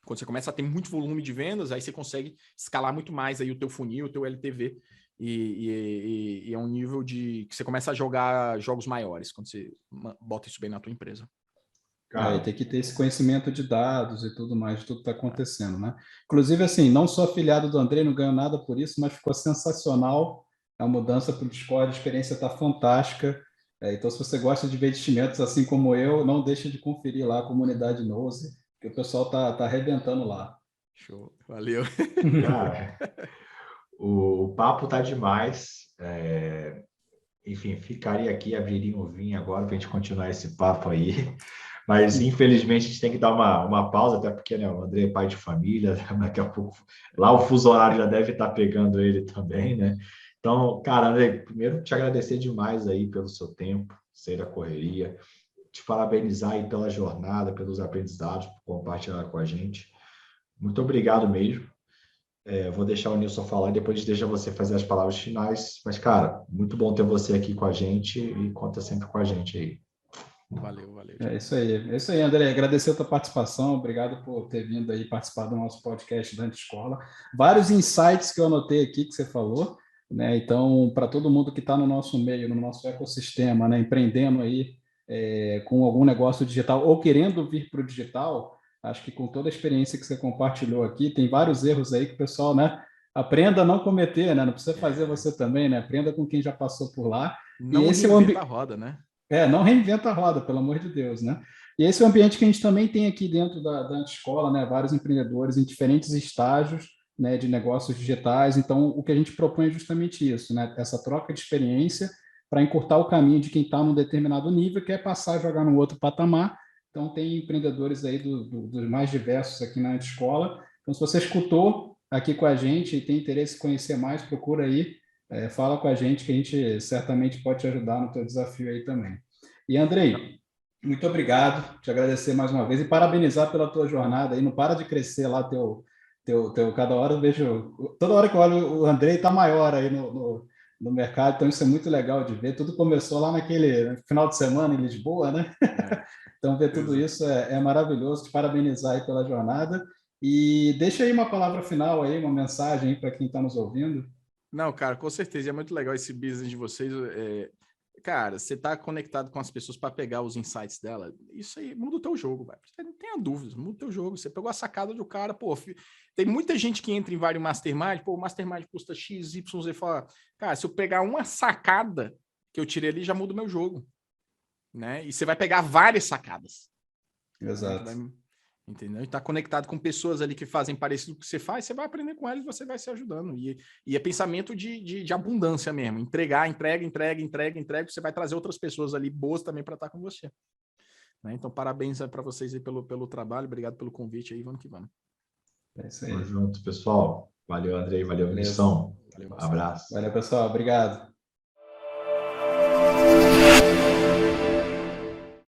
Quando você começa a ter muito volume de vendas, aí você consegue escalar muito mais aí o teu funil, o teu LTV, e é um nível que você começa a jogar jogos maiores, quando você bota isso bem na tua empresa. Cara, tem que ter esse conhecimento de dados e tudo mais, de tudo que está acontecendo, né? Inclusive, assim, não sou afiliado do Andrei, não ganho nada por isso, mas ficou sensacional a mudança para o Discord, a experiência está fantástica. Então, se você gosta de investimentos assim como eu, não deixe de conferir lá a comunidade Nose, que o pessoal tá arrebentando lá. Show, valeu. Cara, o papo tá demais. Enfim, ficaria aqui, abriria um vinho agora para a gente continuar esse papo aí. Mas, infelizmente, a gente tem que dar uma pausa, até porque, né, o André é pai de família, daqui a pouco lá o fuso horário já deve estar pegando ele também, né? Então, cara, André, primeiro te agradecer demais aí pelo seu tempo, sei da correria, te parabenizar aí pela jornada, pelos aprendizados, por compartilhar com a gente. Muito obrigado mesmo. Vou deixar o Nilson falar e depois deixa você fazer as palavras finais. Mas, cara, muito bom ter você aqui com a gente e conta sempre com a gente aí. Valeu. É isso aí, André. Agradecer a tua participação. Obrigado por ter vindo aí participar do nosso podcast da Escola. Vários insights que eu anotei aqui que você falou, né? Então, para todo mundo que está no nosso meio, no nosso ecossistema, né, empreendendo aí com algum negócio digital ou querendo vir para o digital, acho que com toda a experiência que você compartilhou aqui, tem vários erros aí que o pessoal, né, aprenda a não cometer, né? Não precisa fazer você também, né? Aprenda com quem já passou por lá. Não reinventa a roda, né? Não reinventa a roda, pelo amor de Deus, né? E esse é o ambiente que a gente também tem aqui dentro da escola, né? Vários empreendedores em diferentes estágios, né, de negócios digitais. Então, o que a gente propõe é justamente isso, né? Essa troca de experiência para encurtar o caminho de quem está num determinado nível, quer passar a jogar num outro patamar. Então, tem empreendedores aí dos mais diversos aqui na escola. Então, se você escutou aqui com a gente e tem interesse em conhecer mais, procura aí. Fala com a gente que a gente certamente pode te ajudar no teu desafio aí também. E, Andrei, muito obrigado, te agradecer mais uma vez e parabenizar pela tua jornada aí, não para de crescer lá cada hora eu vejo, toda hora que eu olho o Andrei está maior aí no mercado, então isso é muito legal de ver, tudo começou lá naquele final de semana em Lisboa, né? Então ver tudo isso é maravilhoso, te parabenizar aí pela jornada e deixa aí uma palavra final aí, uma mensagem aí para quem está nos ouvindo. Não, cara, com certeza. É muito legal esse business de vocês. Cara, você tá conectado com as pessoas para pegar os insights dela. Isso aí muda o teu jogo, velho. Não tenha dúvidas, muda o teu jogo. Você pegou a sacada do cara, pô. Tem muita gente que entra em vários mastermind, pô, o mastermind custa X, Y, Z. Fala, cara, se eu pegar uma sacada que eu tirei ali, já muda o meu jogo. Né? E você vai pegar várias sacadas. Exato. Né? Entendeu? E tá conectado com pessoas ali que fazem parecido com o que você faz, você vai aprender com elas e você vai se ajudando. E é pensamento de abundância mesmo. Entrega, você vai trazer outras pessoas ali boas também para estar com você. Né? Então, parabéns para vocês aí pelo trabalho, obrigado pelo convite aí, vamos que vamos. É isso aí. Tamo junto, pessoal. Valeu, Andrei, valeu, Missão. Valeu, Abraço. Valeu, pessoal. Obrigado.